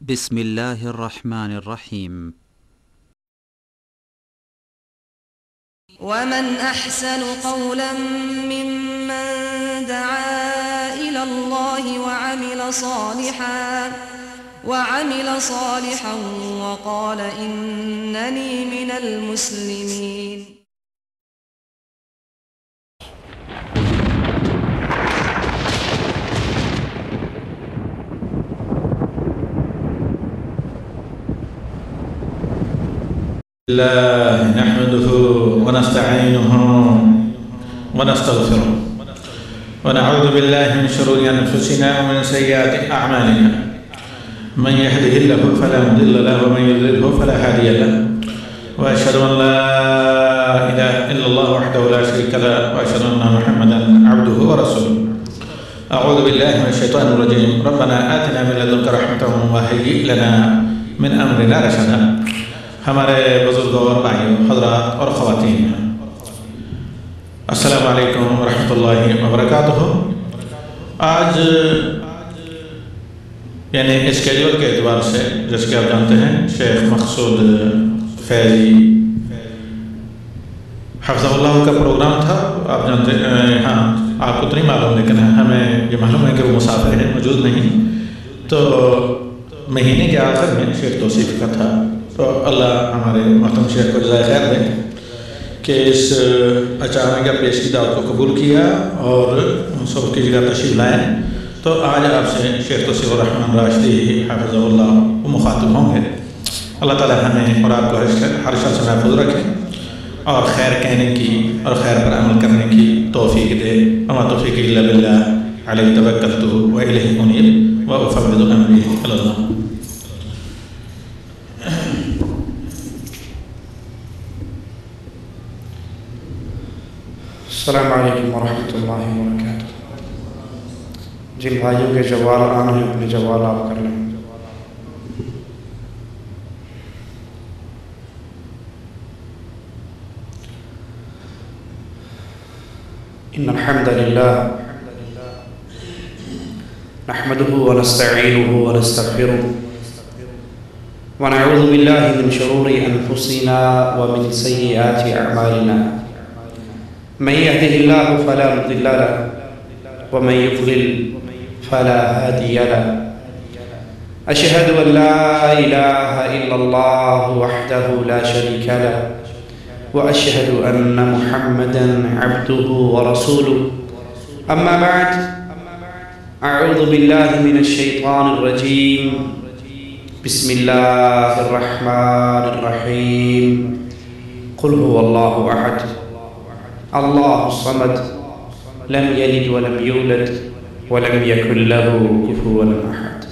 بسم الله الرحمن الرحيم. ومن أحسن قولا ممن دعا إلى الله وعمل صالحا وقال إنني من المسلمين. الله نحمده ونستعينه ونستغفره ونعوذ بالله من شرور أنفسنا ومن سيئات أعمالنا من يهده الله فلا مضل له ومن يضلله فلا هادي له وأشهد أن لا إله إلا الله وحده لا شريك له وأشهد أن محمدا عبده ورسوله. أعوذ بالله من الشيطان الرجيم. ربنا آتنا من لدنك رحمة وهيئ لنا من أمرنا رشدا. ہمارے بزرگوں اور بھائیوں، حضرات اور خواتین، السلام علیکم ورحمۃ اللہ وبرکاتہ۔ آج یعنی اسکیجول کے اعتبار سے جس کہ آپ جانتے ہیں شیخ مقصود فیضی حفظہ اللہ کا پروگرام تھا، آپ جانتے ہیں، ہاں آپ کو تو نہیں معلوم لیکن ہمیں یہ معلوم ہے کہ وہ مسافر ہیں، موجود نہیں، تو مہینے کے آخر میں شیخ توصیف کا تھا، تو اللہ ہمارے محترم شیخ کو جزائے خیر دیں کہ اس اچانک پیشگی دعوت کو قبول کیا اور سب کی جگہ تشریف لائیں۔ تو آج آپ سے شیخ توصیف الرحمن راشدی حافظہ اللہ وہ مخاطب ہوں گے۔ اللہ تعالی ہمیں اور آپ کو ہر شر سے محفوظ رکھے اور خیر کہنے کی اور خیر پر عمل کرنے کی توفیق دے۔ وما توفیق الا باللہ علیہ توکلت والیہ انیب وافوض امری الی اللہ۔ السلام علیکم ورحمۃ اللہ وبرکاتہ۔ جن بھائیوں کے جوال آن ہیں اپنے جوال آپ کر لیں۔ ان الحمد للہ نحمده ونستعینه ونستغفره ونعوذ باللہ من شرور انفسنا ومن سیئات اعمالنا، من يهده الله فلا مضل له ومن يضلل فلا هادي له، أشهد أن لا إله إلا الله وحده لا شريك له وأشهد أن محمدا عبده ورسوله. أما بعد، أعوذ بالله من الشيطان الرجيم. بسم الله الرحمن الرحيم. قل هو الله أحد الله الصمد لم يلد ولم يولد ولم يكن له كفوا أحد.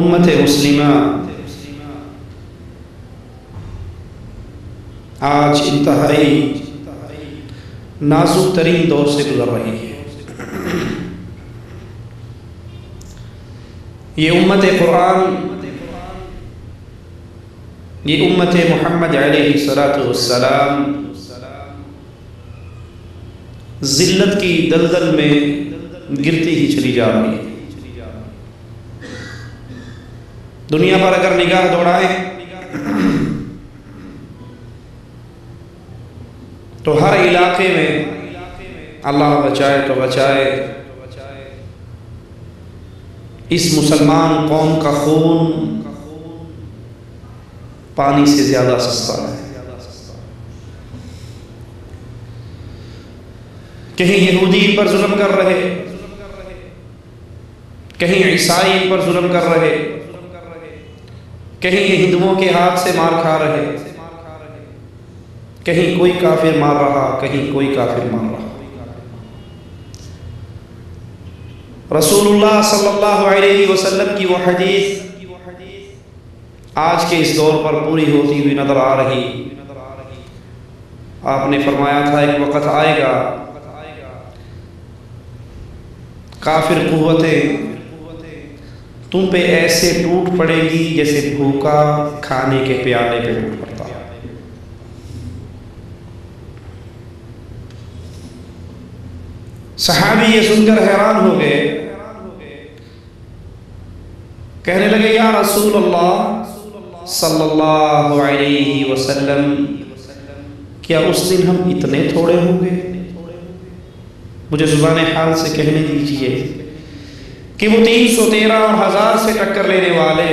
امت مسلمہ آج انتہائی نازک ترین دور سے گزر رہی ہے۔ یہ امت قرآن، یہ امت محمد علیہ السلام ذلت کی دلدل میں گرتی ہی چلی جا رہی ہے۔ دنیا پر اگر نگاہ دوڑائیں تو ہر علاقے میں اللہ بچائے تو بچائے اس مسلمان قوم کا خون پانی سے زیادہ سستا ہے۔ کہیں یہودی ان پر ظلم کر رہے، کہیں عیسائی ان پر ظلم کر رہے، کہیں یہ ہندوؤں کے ہاتھ سے مار کھا رہے، کہیں کوئی کافر مار رہا، کہیں کوئی کافر مار رہا۔ رسول اللہ صلی اللہ علیہ وسلم کی وہ حدیث آج کے اس دور پر پوری ہوتی ہوئی نظر آ رہی۔ آپ نے فرمایا تھا ایک وقت آئے گا کافر قوتیں تم پہ ایسے ٹوٹ پڑے گی جیسے بھوکا کھانے کے پیالے پہ ٹوٹ پڑتا ہے۔ صحابی یہ سن کر حیران ہو گئے، کہنے لگے یا رسول اللہ صلی اللہ علیہ وسلم، کیا اس دن ہم اتنے تھوڑے ہوں گے؟ مجھے زبان حال سے کہنے دیجئے کہ وہ 313 اور 1000 سے ٹکر لینے والے،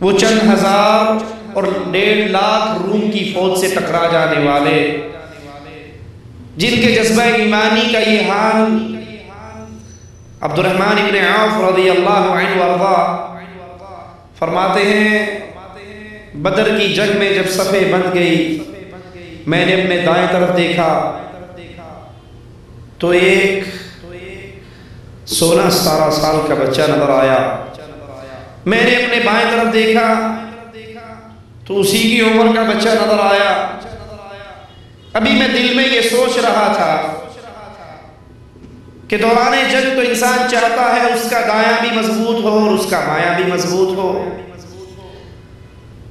وہ چند ہزار اور 1.5 لاکھ روم کی فوج سے ٹکرا جانے والے، جن کے جذبہ ایمانی کا یہ حال، عبد الرحمن ابن عوف رضی اللہ عنہ وارضا فرماتے ہیں بدر کی جنگ میں جب صفیں بند گئی، میں نے اپنے دائیں طرف دیکھا تو ایک 16-17 سال کا بچہ نظر آیا، میں نے اپنے بائیں طرف دیکھا تو اسی کی عمر کا بچہ نظر آیا۔ ابھی میں دل میں یہ سوچ رہا تھا کہ دوران جنگ تو انسان چاہتا ہے اس کا دایاں بھی مضبوط ہو اور اس کا بایاں بھی مضبوط ہو،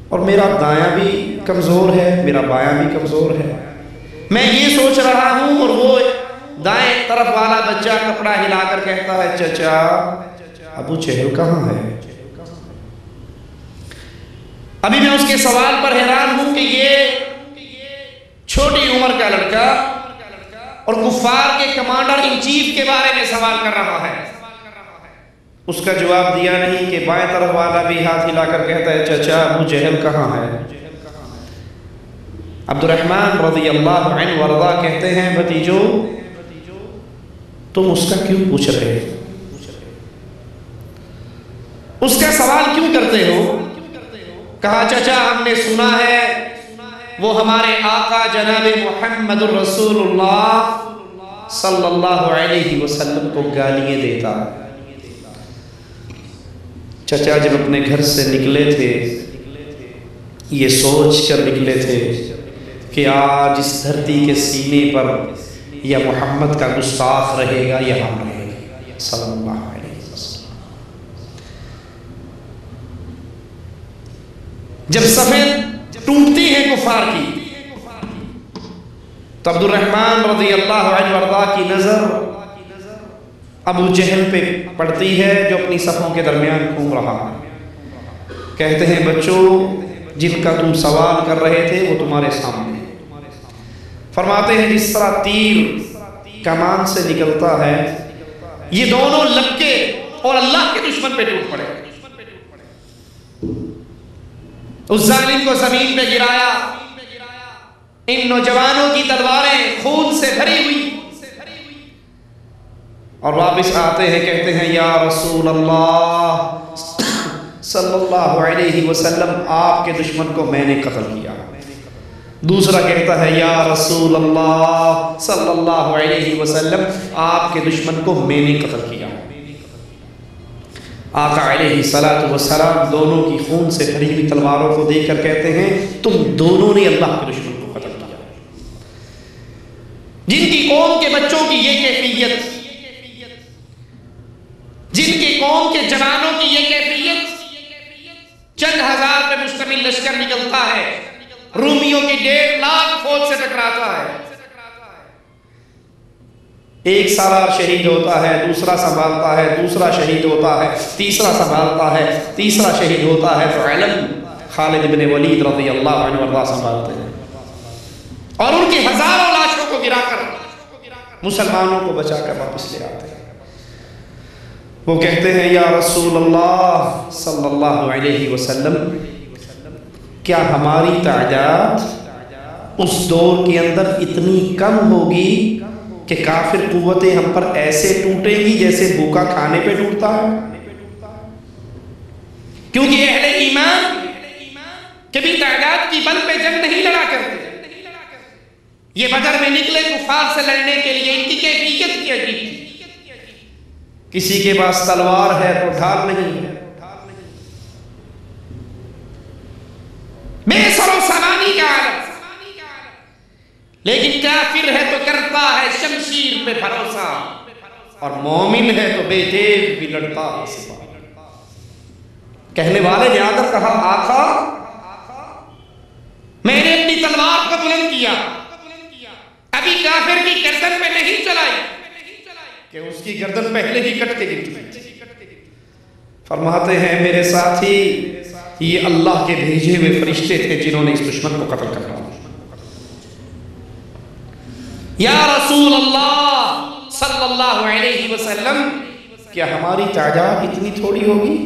اور میرا دایاں بھی کمزور ہے، میرا بایاں بھی کمزور ہے۔ میں یہ سوچ رہا ہوں اور وہ دائیں طرف والا بچہ کپڑا ہلا کر کہتا ہے چچا ابو جہل کہاں ہے؟ ابھی میں اس کے سوال پر حیران ہوں کہ یہ چھوٹی عمر کا لڑکا اور کفار کے کمانڈر ان چیف کے بارے میں سوال کر رہا ہے۔ اس کا جواب دیا نہیں کہ بائیں طرف والا بھی ہاتھ ہلا کر کہتا ہے چچا ابو جہل کہاں ہے؟ عبد الرحمن رضی اللہ عنہ وارضا کہتے ہیں بھتیجو تم اس کا کیوں پوچھ رہے ہو؟ اس کا سوال کیوں کرتے ہو؟ کہا چچا ہم نے سنا ہے وہ ہمارے آقا جناب محمد الرسول اللہ صلی اللہ علیہ وسلم کو گالیاں دیتا ہے۔ چچا جب اپنے گھر سے نکلے تھے یہ سوچ کر نکلے تھے کہ آج اس دھرتی کے سینے پر یا محمد کا گستاخ رہے گا یا ہم رہے گا صلی اللہ علیہ وسلم۔ جب صفیں ٹوٹتی ہیں کفار کی تو عبد الرحمن رضی اللہ عنہ وارضا کی نظر ابو جہل پہ پڑتی ہے جو اپنی صفوں کے درمیان گھوم رہا ہے۔ کہتے ہیں بچوں جن کا تم سوال کر رہے تھے وہ تمہارے سامنے۔ فرماتے ہیں جس طرح تیر کمان سے نکلتا ہے یہ دونوں لپکے اور اللہ کے دشمن پہ ٹوٹ پڑے، اس ظالم کو زمین پہ گرایا، ان نوجوانوں کی تلواریں خون سے بھری ہوئی، اور واپس آتے ہیں کہتے ہیں یا رسول اللہ صلی اللہ علیہ وسلم آپ کے دشمن کو میں نے قتل کیا۔ دوسرا کہتا ہے یا رسول اللہ صلی اللہ علیہ وسلم آپ کے دشمن کو میں نے قتل کیا۔ آقا علیہ السلام دونوں کی خون سے بھری ہوئی تلواروں کو دیکھ کر کہتے ہیں تم دونوں نے اللہ کے دشمن کو قتل کیا۔ جن کی قوم کے بچوں کی یہ کیفیت، جن کی قوم کے جوانوں کی یہ کیفیت، چند ہزار پہ مشتمل لشکر نکلتا ہے، رومیوں کی 1.5 لاکھ فوج سے ٹکراتا ہے، ایک سالار شہید ہوتا ہے، دوسرا سنبھالتا ہے، دوسرا شہید ہوتا ہے، تیسرا سنبھالتا ہے، تیسرا شہید ہوتا ہے، تو علم خالد بن ولید رضی اللہ عنہ وارضا سنبھالتے ہیں اور ان کی ہزاروں لاشوں کو گرا کر مسلمانوں کو بچا کر واپس لے آتے ہیں۔ وہ کہتے ہیں یا رسول اللہ صلی اللہ علیہ وسلم کیا ہماری تعداد اس دور کے اندر اتنی کم ہوگی کہ کافر قوتیں ہم پر ایسے ٹوٹیں گی جیسے بھوکا کھانے پہ ٹوٹتا ہے؟ کیونکہ اہل ایمان کبھی تعداد کی بل پہ جنگ نہیں لڑا کرتے، یہ بدر میں نکلے کفار سے لڑنے کے لیے، ان کی کیفیت کی عجیب تھی، کسی کے پاس تلوار ہے تو ڈھال نہیں ہے، بے سر و سامانی کا عالم، لیکن کافر ہے تو کرتا ہے شمشیر پہ بھروسہ، اور مومن ہے تو بے تیغ بھی لڑتا ہے سپاہ۔ کہنے والے نے آ کر کہا آقا میں نے اپنی تلوار کو بلند کیا، ابھی کافر کی گردن پہ نہیں چلائی کہ اس کی گردن پہلے ہی کٹ کے گر چکی۔ فرماتے ہیں میرے ساتھی یہ اللہ کے بھیجے ہوئے فرشتے تھے جنہوں نے اس دشمن کو قتل کرنا۔ یا رسول اللہ صلی اللہ علیہ وسلم کیا ہماری تعداد اتنی تھوڑی ہوگی؟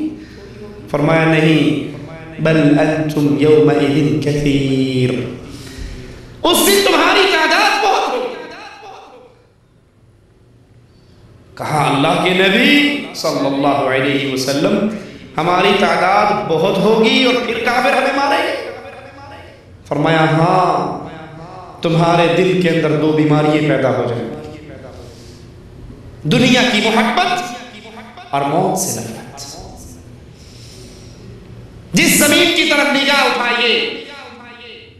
فرمایا نہیں، بل انتم یومئذ کثیر، اس دن تمہاری تعداد بہت ہوگی۔ کہا اللہ کے نبی صلی اللہ علیہ وسلم ہماری تعداد بہت ہوگی اور پھر کافر ہمیں ماریں گے؟ فرمایا ہاں، تمہارے دل کے اندر دو بیماریاں پیدا ہو جائیں گی، دنیا کی محبت اور موت سے نفرت۔ جس زمین کی طرف نگاہ اٹھائیے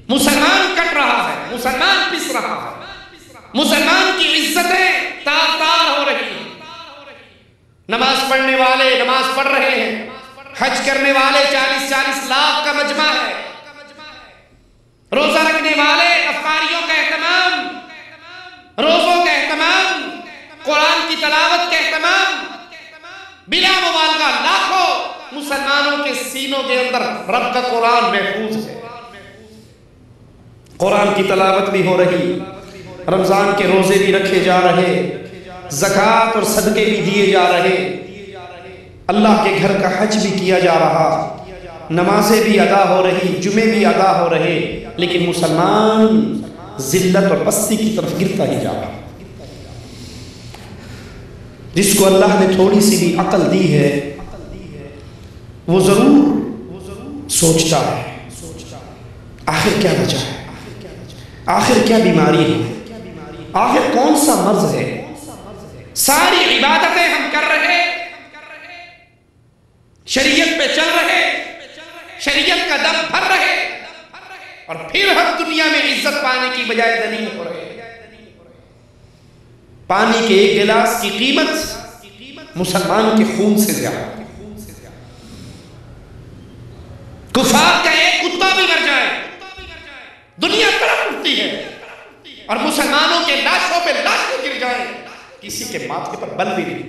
مسلمان کٹ رہا ہے، مسلمان پس رہا ہے، مسلمان کی عزتیں تار تار ہو رہی ہیں۔ نماز پڑھنے والے نماز پڑھ رہے ہیں، حج کرنے والے 40 لاکھ کا مجمع ہے، روزہ رکھنے والے افطاریوں کا اہتمام، روزوں کا اہتمام، قرآن کی تلاوت کا اہتمام، بلا مبالغہ لاکھوں مسلمانوں کے سینوں کے اندر رب کا قرآن محفوظ ہے، قرآن کی تلاوت بھی ہو رہی، رمضان کے روزے بھی رکھے جا رہے، زکوٰۃ اور صدقے بھی دیے جا رہے، اللہ کے گھر کا حج بھی کیا جا رہا، نمازیں بھی ادا ہو رہی، جمعے بھی ادا ہو رہے، لیکن مسلمان ذلت اور پستی کی طرف گرتا ہی جا رہا۔ جس کو اللہ نے تھوڑی سی بھی عقل دی ہے وہ ضرور سوچتا ہے آخر کیا وجہ ہے، آخر کیا بیماری ہے، آخر کون سا مرض ہے۔ ساری عبادتیں ہم کر رہے، شریعت پہ چل رہے، شریعت کا دم بھر رہے، اور پھر ہم دنیا میں عزت پانے کی بجائے ذلیل ہو رہے۔ پانی کے ایک گلاس کی قیمت مسلمان کے خون سے زیادہ، کفار کا ایک کتا بھی مر جائے دنیا تڑپ اٹھتی ہے، اور مسلمانوں کے لاشوں پہ لاشیں گر جائیں کسی کے ماتھے پر بل بھی نہیں۔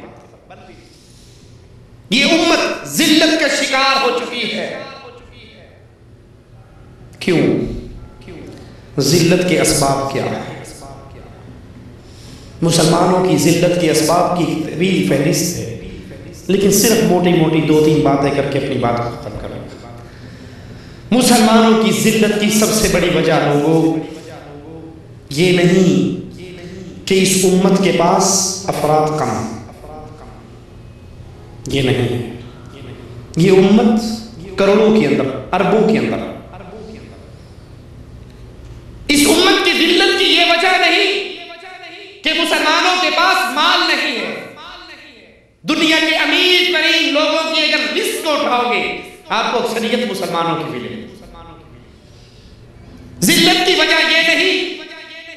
یہ امت ذلت کا شکار ہو چکی ہے۔ کیوں؟ ذلت کے اسباب کیا ہیں؟ مسلمانوں کی ذلت کے اسباب کی طویل فہرست ہے، لیکن صرف موٹی موٹی 2-3 باتیں کر کے اپنی بات کو ختم کریں۔ مسلمانوں کی ذلت کی سب سے بڑی وجہ لوگوں یہ نہیں کہ اس امت کے پاس افراد کم، یہ نہیں ہے، یہ امت کروڑوں کے اندر، اربوں کے اندر، اس امت کی ذلت کی یہ وجہ نہیں کہ مسلمانوں کے پاس مال نہیں ہے۔ دنیا کے امیر ترین لوگوں کی اگر لسٹ کو اٹھاؤ گے آپ کو اکثریت مسلمانوں کی ملے۔ ذلت کی وجہ یہ نہیں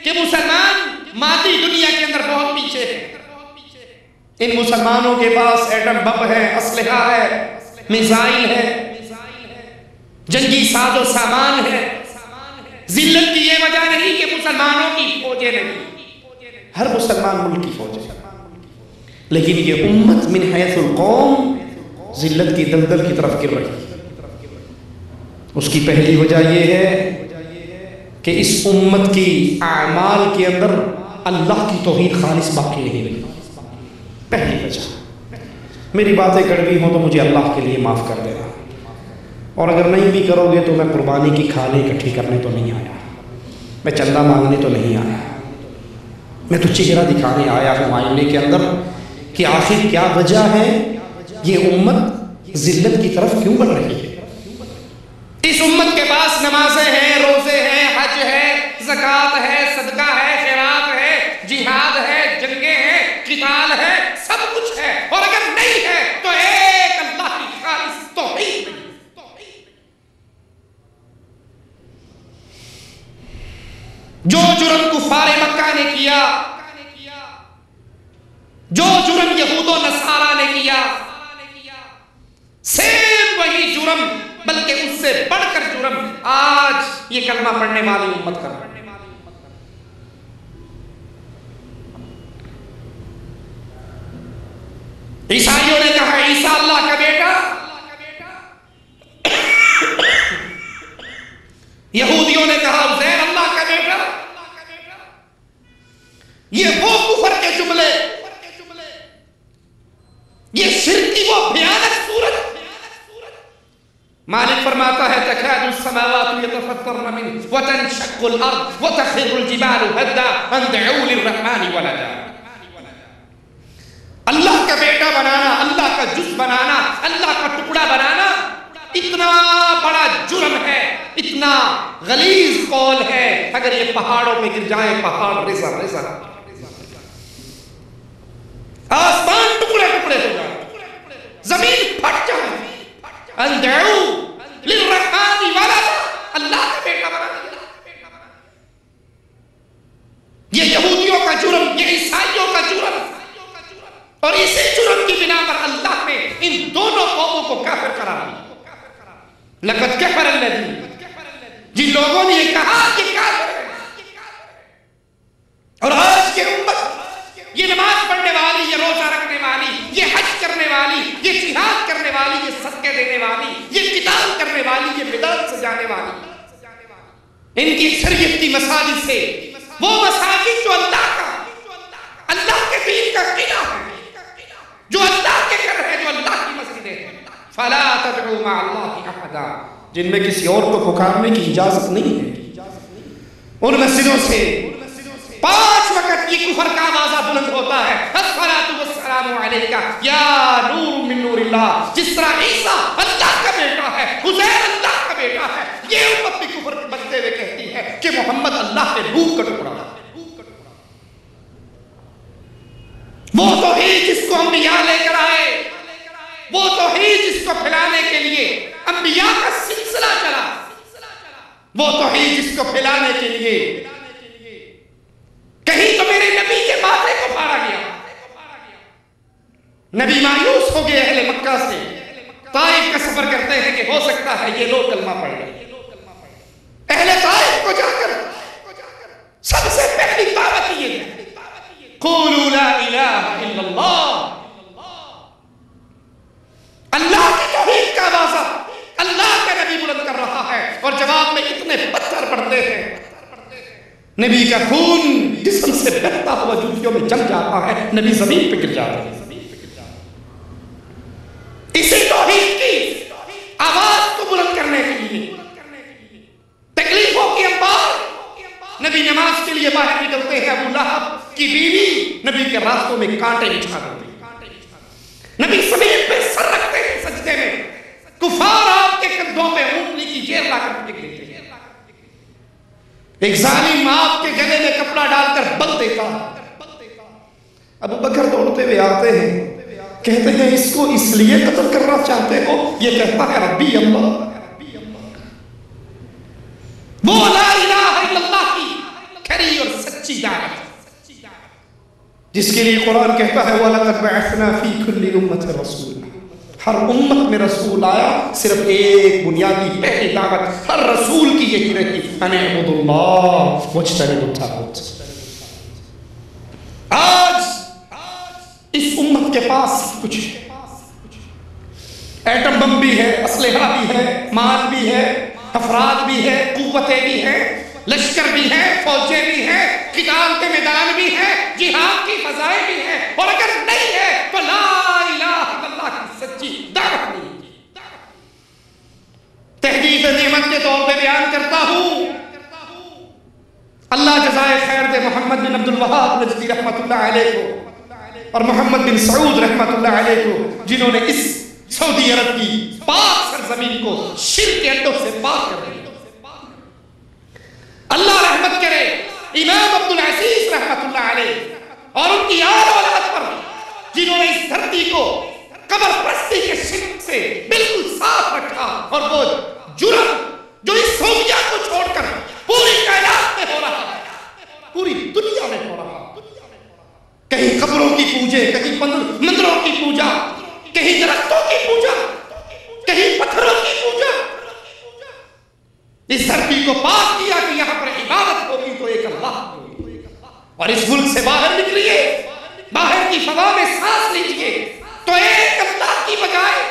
کہ مسلمان مادی دنیا کے اندر بہت پیچھے ہیں، ان مسلمانوں کے پاس ایٹم بم ہے، اسلحہ ہے، میزائل ہے، جنگی ساز و سامان ہے۔ ذلت کی یہ وجہ نہیں کہ مسلمانوں کی فوجیں نہیں، ہر مسلمان ملک کی فوج ہے، لیکن یہ امت من حیث القوم ذلت کی دلدل کی طرف گر رہی ہے۔ اس کی پہلی وجہ یہ ہے کہ اس امت کی اعمال کے اندر اللہ کی توحید خالص باقی نہیں رہی، پہلی وجہ۔ میری باتیں کڑوی ہوں تو مجھے اللہ کے لیے معاف کر دینا، اور اگر نہیں بھی کرو گے تو میں قربانی کی کھالیں اکٹھی کرنے تو نہیں آیا، میں چندہ مانگنے تو نہیں آیا، میں تو چہرہ دکھانے آیا ہوں آئینے کے اندر کہ آخر کیا وجہ ہے یہ امت ذلت کی طرف کیوں بڑھ رہی ہے۔ اس امت کے پاس نمازیں ہیں، روزے ہیں، حج ہے، زکوٰۃ ہے، صدقہ ہے، خیرات ہے، جہاد ہے، جنگیں ہیں، قتال ہے، سب کچھ ہے، اور اگر نہیں ہے تو ایک اللہ کی خالص توحید نہیں۔ جو جرم کفار مکہ نے کیا، جو جرم یہود و نصارہ نے کیا، سیم وہی جرم بلکہ اس سے بڑھ کر جرم آج یہ کلمہ پڑھنے والی امت کر رہی ہے۔ عیسائیوں نے کہا عیسیٰ اللہ کا بیٹا، یہودیوں نے کہا عزیر اللہ کا بیٹا. یہ وہ کفر کے جملے، یہ شرک کی وہ بھیانک صورت. مالک فرماتا ہے تکاد السماوات يتفطرن منه وتنشق الارض وتخر الجبال هدا ان دعوا للرحمن ولدا. اللہ کا بیٹا بنانا، اللہ کا جز بنانا، اللہ کا ٹکڑا بنانا اتنا بڑا جرم ہے، اتنا غلیظ قول ہے. اگر یہ پہاڑوں پہ گر جائیں، پہاڑ رزا رزا، آسمان ٹکڑے ٹکڑے ہو جائے، زمین پھٹ جائے. اندعو للرحمن ولدا، اللہ کا بیٹا بنانا. یہ یہودیوں کا جرم، یہ عیسائیوں کا جرم، اور اسی جرم کی بنا پر اللہ نے ان دونوں قوموں کو کافر قرار دیا. لقد کفر الذین، جن لوگوں نے یہ کہا کہ کافر ہے. اور آج کے امت یہ نماز پڑھنے والی، یہ روزہ رکھنے والی، یہ حج کرنے والی، یہ جہاد کرنے والی، یہ صدقے دینے والی، یہ قتال کرنے والی، یہ بدعت سجانے والی، ان کی اکثریت کی مساجد سے وہ مساجد جو اللہ کے دین کا قلعہ ہے، جو اللہ کے گھر ہے، جو اللہ کی مسجدیں ہیں. فلا تدعوا مع اللہ احدا، جن میں کسی اور کو پکارنے کی اجازت نہیں ہے. ان مسجدوں سے 5 وقت یہ کفر کا آواز بلند ہوتا ہے، الصلاۃ والسلام علیکہ یا نور من نور اللہ. جس طرح عیسیٰ اللہ کا بیٹا ہے، عزیر اللہ کا بیٹا ہے، یہ امت بھی کفر بنتے ہوئے کہتی ہے کہ محمد اللہ کے روح کا ٹکڑا ہے. وہ توحید جس کو انبیاء لے کر آئے، وہ توحید جس کو پھیلانے کے لیے انبیاء کا سلسلہ چلا، وہ توحید جس کو پھیلانے کے لیے کہیں تو میرے نبی کے ماتھے کو پھاڑا گیا. نبی مایوس ہو گئے اہل مکہ سے، طائف کا سفر کرتے ہیں کہ ہو سکتا ہے یہ لوگ کلمہ پڑھ لیں. اہل طائف کو جا کر سب سے پہلی دعوت یہ ہے، قولوا لا الہ الا اللہ. اللہ کی توحید کا آواز اللہ کا نبی بلند کر رہا ہے، اور جواب میں اتنے پتھر پڑتے ہیں، نبی کا خون جسم سے بہتا ہوا جوتیوں میں جم جاتا ہے، نبی زمین پہ گر جاتا ہے. اسی توحید کی آواز کو بلند کرنے کے لیے تکلیفوں کی انبار، نبی نماز کے لیے باہر نکلتے ہیں، ابو لہب کی بیوی نبی کے راستوں میں کانٹے بچھا دیتی ہے، نبی زمین پہ سر رکھتے ہیں سجدے میں، کفار آپ کے کندھوں پہ اونٹنی کی جیر لا کر پھینک دیتے ہیں. ایک ظالم آپ کے گلے میں کپڑا ڈال کر بل دیتا. ابو بکر دوڑتے ہوئے آتے ہیں، کہتے ہیں اس کو اس لیے قتل کرنا چاہتے ہو؟ یہ کہتا ہے ربی اللہ. وہ لا الہ الا اللہ کی کھری اور سچی دعوت جس کے لیے قرآن کہتا ہے وَلَقَدْ بَعَثْنَا فِي كُلِّ أُمَّةٍ رَسُولًا. ہر امت میں رسول آیا، صرف ایک بنیادی پہلی دعوت ہر رسول کی یہی رہی، اَنِ اعْبُدُوا اللَّهَ وَاجْتَنِبُوا الطَّاغُوتَ. آج اس امت کے پاس کچھ ایٹم بم بھی ہے، اسلحہ بھی ہے، مال بھی ہے، افراد بھی ہے، قوتیں بھی ہیں، لشکر بھی ہیں، فوجیں بھی ہیں، قتال کے میدان بھی ہیں، جہاد کی فضائیں بھی ہیں، اور اگر نہیں ہے تو لا الہ الا اللہ کی سچی دعوت نہیں. تحدیث نعمت کے طور پہ بیان کرتا ہوں، اللہ جزائے خیر دے محمد بن عبد الوہاب نجدی رحمت اللہ علیہ کو اور محمد بن سعود رحمت اللہ علیہ کو، جنہوں نے اس سعودی عرب کی پاک سرزمین کو شرک کے اڈوں سے پاک کر دیا. اللہ رحمت کرے امام عبدالعزیز رحمت اللہ علیہ اور ان کی آل اولاد پر، جنہوں نے اس دھرتی کو قبر پرستی کے شرک سے بالکل صاف رکھا، اور وہ جرم جو اس سعودیہ کو چھوڑ کر پوری کائنات میں ہو رہا ہے، پوری دنیا میں ہو رہا ہے، کہیں قبروں کی پوجے، کہیں مندروں کی پوجا، کہیں درختوں کی پوجا، کہیں پتھروں کی پوجا. اس دھرتی کو پاک کیا کہ یہاں پر عبادت ہوگی تو ایک اللہ ہوگی. اور اس ملک سے باہر نکلیے، باہر کی فضا میں سانس لیجئے، تو ایک اللہ کی بجائے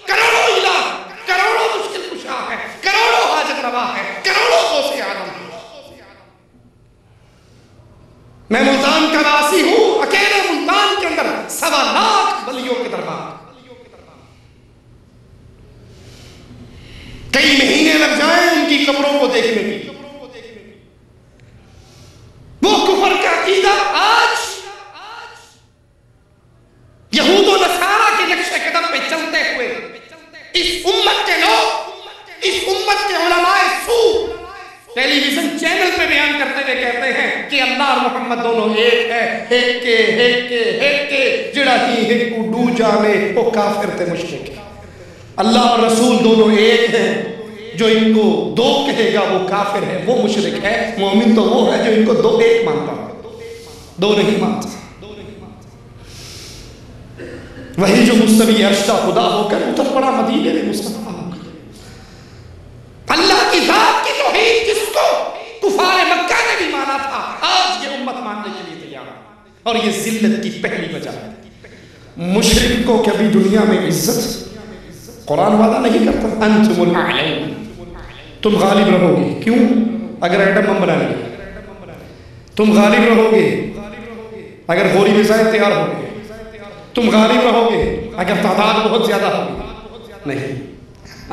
کروڑوں الہ، کروڑوں مشکل کشا ہے، کروڑوں حاجت روا ہے، کروڑوں غوث اعظم ہے۔ میں ملتان کا واسی ہوں، اکیلے ملتان کے اندر 1.25 لاکھ ولیوں کے دربار، کئی مہینے لگ جائیں ان کی قبروں کو دیکھنے کی۔ وہ کفر کا عقیدہ آج یہود و نصارہ کے نقش قدم پہ چلتے ہوئے اس امت کے لوگ، اس امت کے علماء سو ٹیلی ویژن چینل پہ بیان کرتے ہوئے کہتے ہیں کہ اللہ اور محمد دونوں ایک ہے، ایک کے جڑا ہی ایک کو ڈو جانے وہ کافر تے مشرک ہے۔ اللہ اور رسول دونوں ایک ہیں، جو ان کو دو کہے گا وہ کافر ہے، وہ مشرک ہے۔ مومن تو وہ ہے جو ان کو دو ایک مانتا ہے، دو نہیں مانتا۔ وہی جو مستوی عرش کا خدا ہو کر اتر پڑا مدینے میں مصطفیٰ ہو کر، اللہ کی ذات کی توحید جس کو کفار مکہ نے بھی مانا تھا، آج یہ امت ماننے کے لیے تیار ہے۔ اور یہ ذلت کی پہلی وجہ ہے۔ مشرک کو کبھی دنیا میں عزت قرآن وعدہ نہیں کرتا، انتم الاعلون، تم غالب رہو گے۔ کیوں؟ اگر ایٹم بم بنا لیا، تم غالب رہو گے اگر غوری میزائل تیار ہو گئے، تم غالب رہو گے اگر تعداد بہت زیادہ ہوگی۔ نہیں،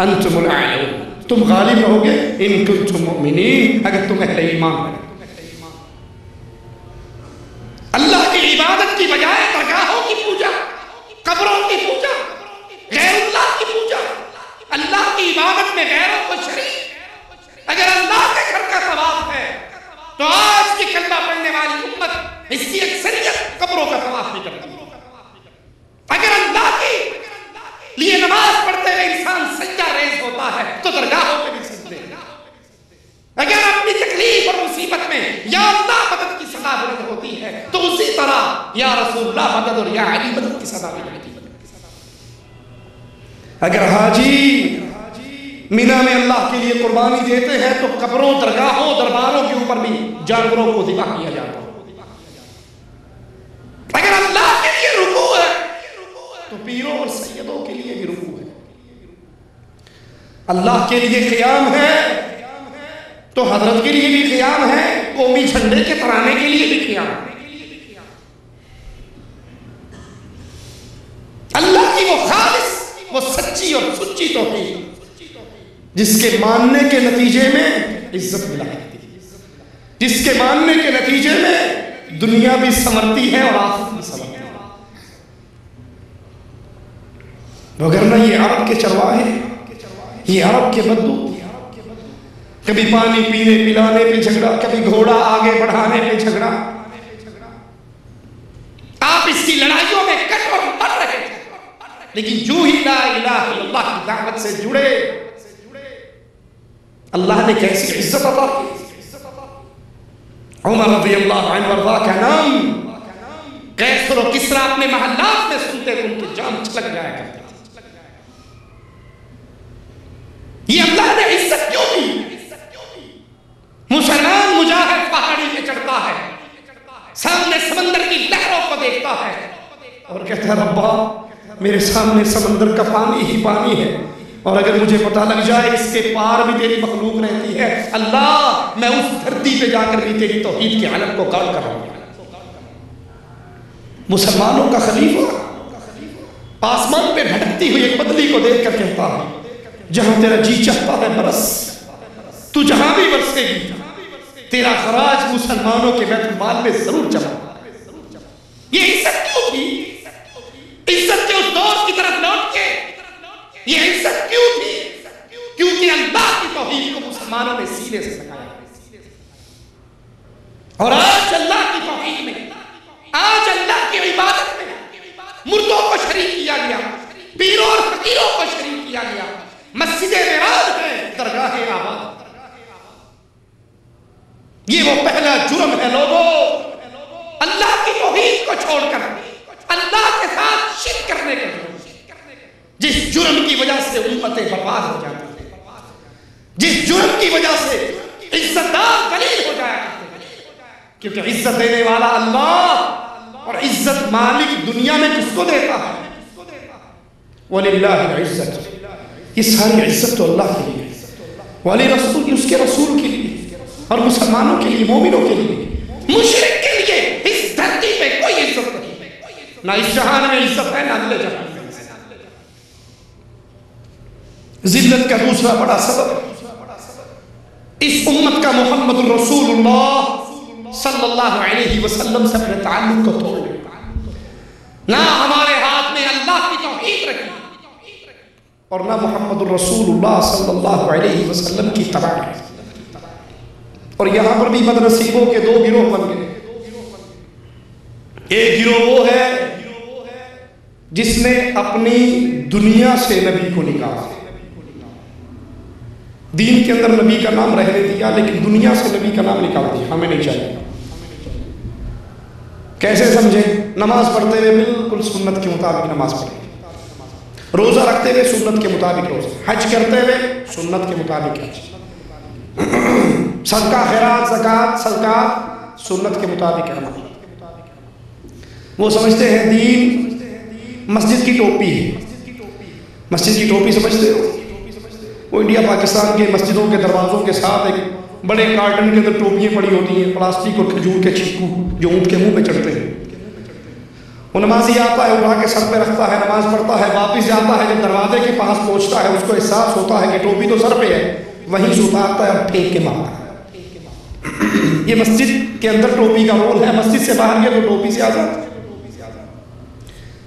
انتم الاعلون، تم غالب رہو گے ان کنتم مؤمنین، اگر تم اہل ایمان ہیں۔ اللہ کی عبادت کی بجائے درگاہوں کی پوجا، قبروں کی پوجا، غیر اللہ کی پوجا، اللہ کی عبادت میں غیروں کو شریک۔ اگر اللہ کے گھر کا طواف ہے تو آج کی کلمہ پڑھنے والی امت اس کی اکثریت قبروں کا طواف نہیں کرتی۔ اگر اللہ کی لیے نماز پڑھتے ہوئے انسان سجدہ ریز ہوتا ہے تو درگاہوں پہ بھی سجدے۔ اگر اپنی تکلیف اور مصیبت میں یا اللہ مدد کی صدا بلند ہوتی ہے تو اسی طرح یا رسول اللہ مدد اور یا علی مدد کی صدا بلند ہوتی ہے۔ اگر حاجی مینا میں اللہ کے لیے قربانی دیتے ہیں تو قبروں، درگاہوں، درباروں کے اوپر بھی جانوروں کو ذبح کیا جاتا ہے۔ اگر اللہ کے لیے رکوع ہے تو پیروں اور سیدوں کے لیے بھی رکوع ہے۔ اللہ کے لیے قیام ہے تو حضرت کے لیے بھی قیام ہے، قومی جھنڈے کے ترانے کے لیے بھی قیام ہے۔ اللہ کی وہ خالص، وہ سچی اور سچی توحید جس کے ماننے کے نتیجے میں عزت ملا کرتی ہے، جس کے ماننے کے نتیجے میں دنیا بھی سمرتی ہے اور آخرت بھی سمرتی ہے۔ وگرنہ یہ عرب کے چرواہے، یہ عرب کے بدو، کبھی پانی پینے پلانے پہ جھگڑا، کبھی گھوڑا آگے بڑھانے پہ جھگڑا، آپ اس کی لڑائیوں میں کٹ اور مر رہے تھے، لیکن جو ہی لا الہ الا اللہ کی دعوت سے جڑے اللہ نے کیسی عزت عطا کی۔ عمر رضی اللہ عنہ وارضاہ کا نام قیصر و کسریٰ اپنے محلات میں سنتے ان کی جان چھلک جایا کرتی۔ یہ اللہ نے عزت کیوں دی؟ مسلمان مجاہد پہاڑی پہ چڑھتا ہے، سامنے سمندر کی لہروں کو دیکھتا ہے اور کہتا ہے ربا میرے سامنے سمندر کا پانی ہی پانی ہے، اور اگر مجھے پتہ لگ جائے اس کے پار بھی تیری مخلوق رہتی ہے، اللہ میں اس دھرتی پہ جا کر بھی تیری توحید کے علم کو گاڑ کر رہا ہوں۔ مسلمانوں کا خلیفہ آسمان پہ بھٹکتی ہوئی ایک بدلی کو دیکھ کر کہتا ہے جہاں تیرا جی چاہتا ہے برس، تو جہاں بھی برسے گی تیرا خراج مسلمانوں کے بیت المال میں ضرور جمع۔ یہ عزت کیوں تھی؟ عزت کے اس دور کی طرف لوٹ کے یہ عزت کیوں تھی؟ کیونکہ اللہ کی توحید کو مسلمانوں نے سینے سے لگایا۔ اور آج اللہ کی توحید میں، آج اللہ کی عبادت میں مردوں کو شریک کیا گیا، پیروں اور فقیروں کو شریک کیا گیا۔ مسجد معراج ہے، درگاہ آباد۔ یہ وہ پہلا جرم ہے لوگوں، اللہ کی توحید کو چھوڑ کر اللہ کے ساتھ شرک کرنے کا جرم، جس جرم کی وجہ سے امتیں برباد ہو جاتی ہیں، جس جرم کی وجہ سے عزت دار ذلیل ہو جایا کرتے ہیں۔ کیونکہ عزت دینے والا اللہ، اور عزت مالک دنیا میں کس کو دیتا ہے؟ وَلِلَّهِ الْعِزَّةُ، یہ ساری عزت تو اللہ کے لیے، وَلِرَسُولِ، اس کے رسول کے لیے، اور مسلمانوں کے لیے، مومنوں کے لیے۔ مشرک کے لیے اس دھرتی پہ کوئی عزت نہیں، نہ اس جہان میں عزت ہے، نہ اگلے جہان میں۔ ذلت کا دوسرا بڑا سبب اس امت کا محمد رسول اللہ صلی اللہ علیہ وسلم سے اپنے تعلق کو توڑ لیا، نہ ہمارے ہاتھ میں اللہ کی توحید رکھی اور نہ محمد رسول اللہ صلی اللہ علیہ وسلم کی اتباع کی۔ اور یہاں پر بھی بدنصیبوں کے دو گروہ بن گئے۔ ایک گروہ وہ ہے جس نے اپنی دنیا سے نبی کو نکالا، دین کے اندر نبی کا نام رہنے دیا لیکن دنیا سے نبی کا نام نکال دیا، ہمیں نہیں چاہیے۔ کیسے سمجھیں؟ نماز پڑھتے ہوئے بالکل سنت کے مطابق نماز پڑھیں، روزہ رکھتے ہوئے سنت کے مطابق روزہ، حج کرتے ہوئے سنت کے مطابق حج، صدقہ خیرات زکوٰۃ صدقات سنت کے مطابق عمل۔ وہ سمجھتے ہیں دین مسجد کی ٹوپی ہے، مسجد کی ٹوپی سمجھتے ہو؟ وہ انڈیا پاکستان کے مسجدوں کے دروازوں کے ساتھ ایک بڑے کارٹن کے اندر ٹوپیاں پڑی ہوتی ہیں، پلاسٹک اور کھجور کے چھلکو جو اونٹ کے منہ پہ چڑھتے ہیں۔ وہ نمازی آتا ہے، اٹھا کے سر پہ رکھتا ہے، نماز پڑھتا ہے، واپس جاتا ہے، جب دروازے کے پاس پہنچتا ہے اس کو احساس ہوتا ہے کہ ٹوپی تو سر پہ ہے، وہیں سے اتارتا ہے اور پھینک کے مارتا ہے۔ یہ مسجد کے اندر ٹوپی کا رول ہے، مسجد سے باہر گیا تو ٹوپی سے آزاد۔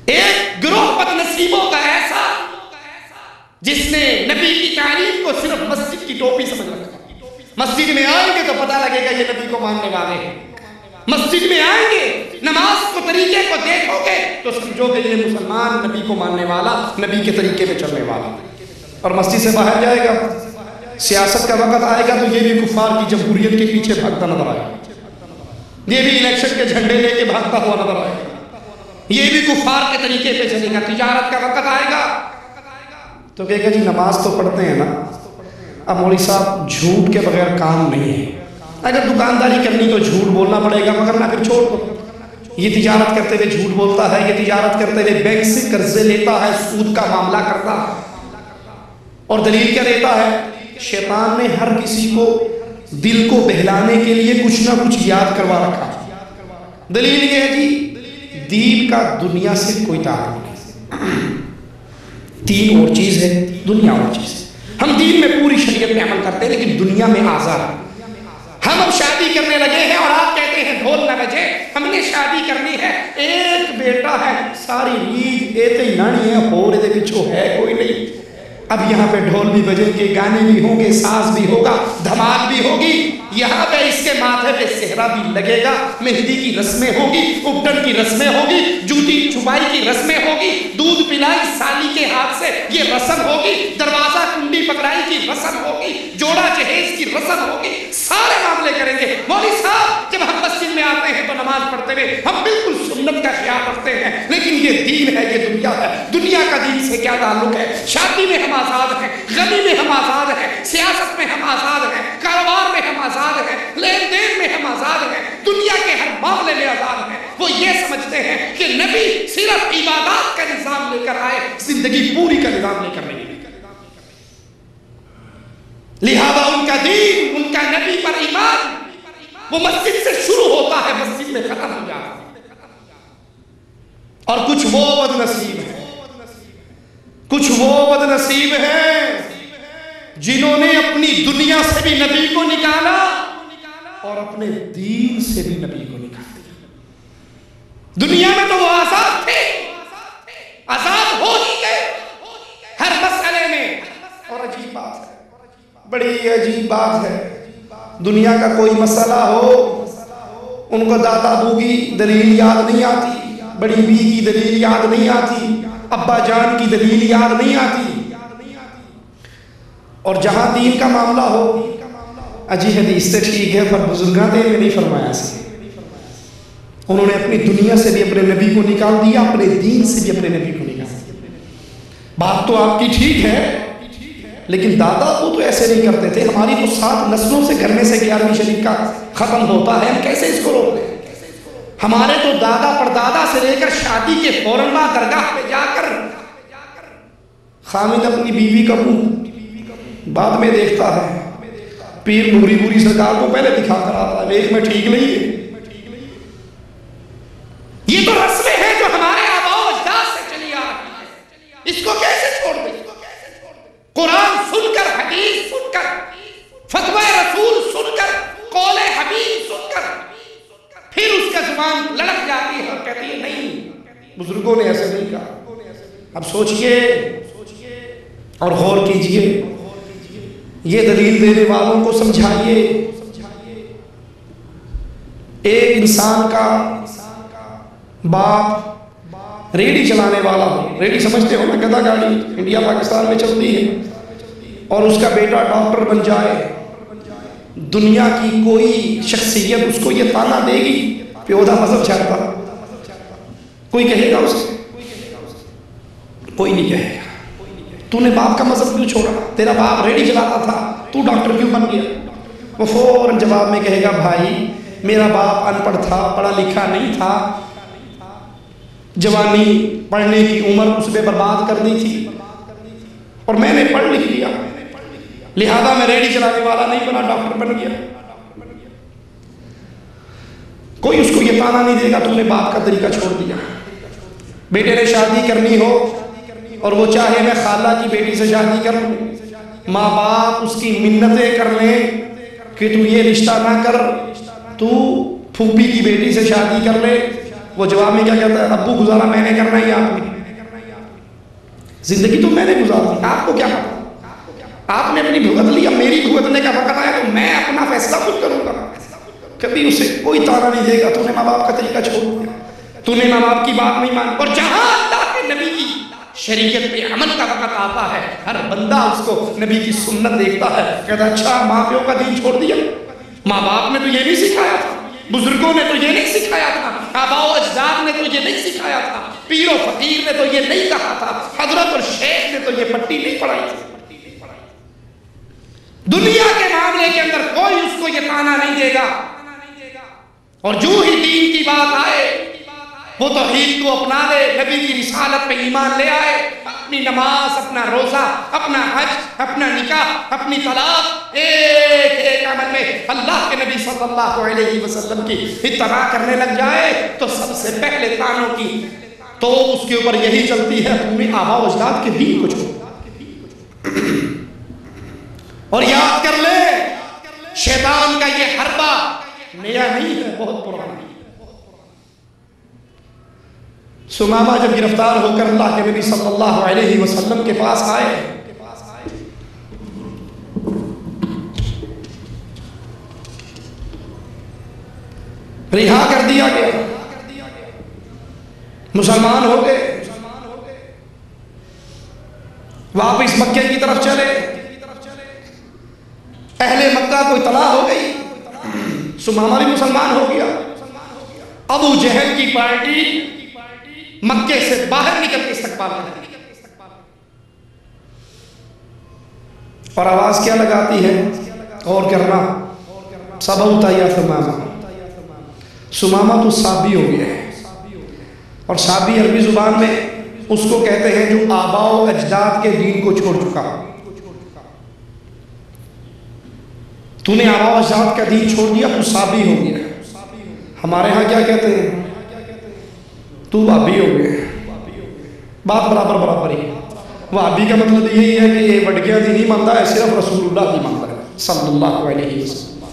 ایک گروہ بدنصیبوں کا ایسا جس نے نبی کی تعلیم کو صرف مسجد کی ٹوپی سمجھ رکھا۔ مسجد میں آئیں گے تو پتہ لگے گا یہ نبی کو ماننے والے ہیں، مسجد میں آئیں گے نماز کو طریقے کو دیکھو گے تو سمجھو گے یہ مسلمان نبی کو ماننے والا، نبی کے طریقے پہ چلنے والا۔ اور مسجد سے باہر جائے گا، سیاست کا وقت آئے گا تو یہ بھی کفار کی جمہوریت کے پیچھے بھاگتا نظر آئے گا، یہ بھی الیکشن کے جھنڈے لے کے بھاگتا ہوا نظر آئے گا، یہ بھی کفار کے طریقے پہ چلے گا۔ تجارت کا وقت آئے گا تو کہے گا جی نماز تو پڑھتے ہیں نا، اب مولوی صاحب جھوٹ کے بغیر کام نہیں ہے، اگر دکانداری کرنی تو جھوٹ بولنا پڑے گا، مگر نہ پھر چھوڑ دو۔ یہ تجارت کرتے ہوئے جھوٹ بولتا ہے، یہ تجارت کرتے ہوئے بینک سے قرضے لیتا ہے، سود کا معاملہ کرتا ہے، اور دلیل کیا دیتا ہے؟ شیطان نے ہر کسی کو دل کو بہلانے کے لیے کچھ نہ کچھ یاد کروا رکھا۔ دلیل یہ ہے جی دین کا دنیا سے کوئی تعلق نہیں، دین اور چیز ہے، دنیا اور چیز ہے۔ ہم دین میں پوری شریعت میں عمل کرتے ہیں لیکن دنیا میں آزاد ہیں۔ ہم اب شادی کرنے لگے ہیں اور آپ کہتے ہیں ڈھول نہ بجے، ہم نے شادی کرنی ہے، ایک بیٹا ہے، ساری ریج ایتے ہی نانی ہے، اور دے پچھو ہے کوئی نہیں۔ اب یہاں پہ ڈھول بھی بجیں گے، گانے بھی ہوں گے، ساز بھی ہوگا، دھمال بھی ہوگی، یہاں پہ اس کے ماتھے پہ صحرا بھی لگے گا، مہندی کی رسمیں ہوگی، اپٹن کی رسمیں ہوگی، جوتی چھپائی کی رسمیں ہوگی، دودھ پلائی سالی کے ہاتھ سے یہ رسم ہوگی، دروازہ کنڈی پکڑائی کی رسم ہوگی، جوڑا جہیز کی رسم ہوگی، سارے معاملے کریں گے۔ مولوی صاحب جب ہم مسجد میں آتے ہیں تو نماز پڑھتے ہوئے ہم بالکل سنت کا خیال رکھتے ہیں، لیکن یہ دین ہے، یہ دنیا ہے، دنیا کا دین سے کیا تعلق ہے؟ شادی میں ہم آزاد ہیں، غنی میں ہم آزاد ہیں، سیاست میں ہم آزاد ہیں، کاروبار میں ہم آزاد ہیں، لین دین میں ہم آزاد ہیں، دنیا کے ہر معاملے میں آزاد ہیں۔ وہ یہ سمجھتے ہیں کہ نبی صرف عبادات کا نظام لے کر آئے، زندگی پوری کا نظام لے کر نہیں، لہذا ان کا دین، ان کا نبی پر ایمان وہ مسجد سے شروع ہوتا ہے، مسجد میں ختم ہو جاتا ہے۔ اور کچھ وہ بدنصیب ہیں، کچھ وہ بدنصیب ہیں جنہوں نے اپنی دنیا سے بھی نبی کو نکالا اور اپنے دین سے بھی نبی کو نکال دیا۔ دنیا میں تو وہ آزاد تھے، آزاد ہو ہی گئے ہر مسئلے میں۔ اور عجیب بات ہے، بڑی عجیب بات ہے، دنیا کا کوئی مسئلہ ہو ان کو دادا ابو کی دلیل یاد نہیں آتی، بڑی بی کی دلیل یاد نہیں آتی، ابا جان کی دلیل یاد نہیں آتی، اور جہاں دین کا معاملہ ہو اجی حدیث سے ٹھیک ہے پر بزرگاں نے نہیں فرمایا سے، انہوں نے اپنی دنیا سے بھی اپنے نبی کو نکال دیا، اپنے دین سے بھی اپنے نبی کو نکال دیا۔ بات تو آپ کی ٹھیک ہے لیکن دادا وہ تو ایسے نہیں کرتے تھے، ہماری تو 7 نسلوں سے گھر میں سے 11ویں شریف کا ختم ہوتا ہے، ہم کیسے اس کو روک لیں؟ ہمارے تو دادا پر دادا سے لے کر شادی کے فوراً بعد درگاہ پہ جا کر خامد اپنی بیوی کا منہ بعد میں دیکھتا ہے، پیر نوری پوری سرکار کو پہلے دکھا کر آتا ہے، ایک میں ٹھیک نہیں ہے۔ یہ تو رسمیں ہیں جو ہمارے آباء و اجداد سے چلی آ رہی ہے، اس کو کیسے چھوڑ دیں؟ قرآن سن کر، حدیث سن کر، فتوی رسول سن کر، قول حبیب سن کر، پھر اس کا زبان لڑک جاتی ہے اور کہتی ہے نہیں، بزرگوں نے ایسے نہیں کہا۔ اب سوچئے اور غور کیجئے، یہ دلیل دینے والوں کو سمجھائیے۔ ایک انسان کا باپ ریڈی چلانے والا ہو، ریڈی سمجھتے ہو نا، گدھا گاڑی انڈیا پاکستان میں چلتی ہے، اور اس کا بیٹا ڈاکٹر بن جائے، دنیا کی کوئی شخصیت اس کو یہ تانا دے گی پیودہ مذہب چھاڑتا؟ کوئی کہے گا اسے؟ کوئی نہیں کہے گا۔ تو نے باپ کا مذہب کیوں چھوڑا؟ تیرا باپ ریڈی چلاتا تھا، تو ڈاکٹر کیوں بن گیا؟ وہ فوراً جواب میں کہے گا بھائی میرا باپ ان پڑھ تھا، پڑھا لکھا نہیں تھا، جوانی پڑھنے کی عمر اس نے برباد کر دی تھی، اور میں نے پڑھ لکھ لیا، لہذا میں ریڈی چلانے والا نہیں بنا، ڈاکٹر بن گیا۔ کوئی اس کو یہ تانا نہیں دے گا تم نے باپ کا طریقہ چھوڑ دیا۔ بیٹے نے شادی کرنی ہو اور وہ چاہے میں خالہ کی بیٹی سے شادی کر لوں، ماں باپ اس کی منتیں کر لیں کہ تو یہ رشتہ نہ کر، تو پھوپھی کی بیٹی سے شادی کر لے، وہ جواب میں کیا کہتا ہے؟ ابو گزارا میں نے کرنا ہی، آپ نے زندگی تو میں نے گزار دی، آپ کو کیا پتا؟ آپ نے اپنی بھگت لی، اب میری بھگتنے کا وقت آیا تو میں اپنا فیصلہ خود کروں گا۔ کبھی اسے کوئی تانا نہیں دے گا تو نے ماں باپ کا طریقہ چھوڑ دیا، تو نے ماں باپ کی بات نہیں مانی۔ اور جہاں اللہ کے نبی کی شریعت پہ عمل کا وقت آتا ہے، ہر بندہ اس کو نبی کی سنت دیکھتا ہے، کہتا ہے اچھا ماں پیو کا دین چھوڑ دیا، ماں باپ نے تو یہ نہیں سکھایا تھا، بزرگوں نے تو یہ نہیں سکھایا تھا، آباء و اجداد نے تو یہ نہیں سکھایا تھا، پیر و فقیر نے تو یہ نہیں کہا تھا، حضرت اور شیخ نے تو یہ پٹی نہیں پڑھائی تھی۔ دنیا کے معاملے کے اندر کوئی اس کو یہ تانا نہیں دے گا، اور جو ہی دین کی بات آئے وہ توحید کو اپنا لے، نبی کی رسالت پہ ایمان لے آئے، اپنی نماز، اپنا روزہ، اپنا حج، اپنا نکاح، اپنی طلاق، ایک ایک عمل میں اللہ کے نبی صلی اللہ علیہ وسلم کی اتباع کرنے لگ جائے تو سب سے پہلے تانوں کی تو اس کے اوپر یہی چلتی ہے، تمہیں آباء و اجداد کے دین کو چھوڑو۔ اور یاد کر لے شیطان کا یہ حربہ نیا نہیں ہے، بہت پرانا ہے۔ سمامہ جب گرفتار ہو کر اللہ کے نبی صلی اللہ علیہ وسلم کے پاس آئے، رہا کر دیا گیا، مسلمان ہو گئے، واپس مکے کی طرف چلے، اہل مکہ کو اطلاع ہو گئی، سمامہ بھی مسلمان ہو گیا۔ ابو جہل کی پارٹی مکے سے باہر نکل کے استقبال کرتی اور آواز کیا لگاتی ہے؟ اور کرنا سبوتا یا سمامہ، سمامہ تو صابی ہو گیا ہے، اور صابی عربی زبان میں اس کو کہتے ہیں جو آباء و اجداد کے دین کو چھوڑ چکا۔ تو نے آباء و اجداد کا دین چھوڑ دیا تو صابی ہو گیا۔ ہمارے ہاں کیا کہتے ہیں؟ تو وہابی ہو گئے، بات برابر برابر ہی۔ وہابی کا مطلب یہی ہے کہ یہ وڈگیاں دی نہیں مانتا ہے، صرف رسول اللہ کی مانتا ہے صلی اللہ علیہ وسلم۔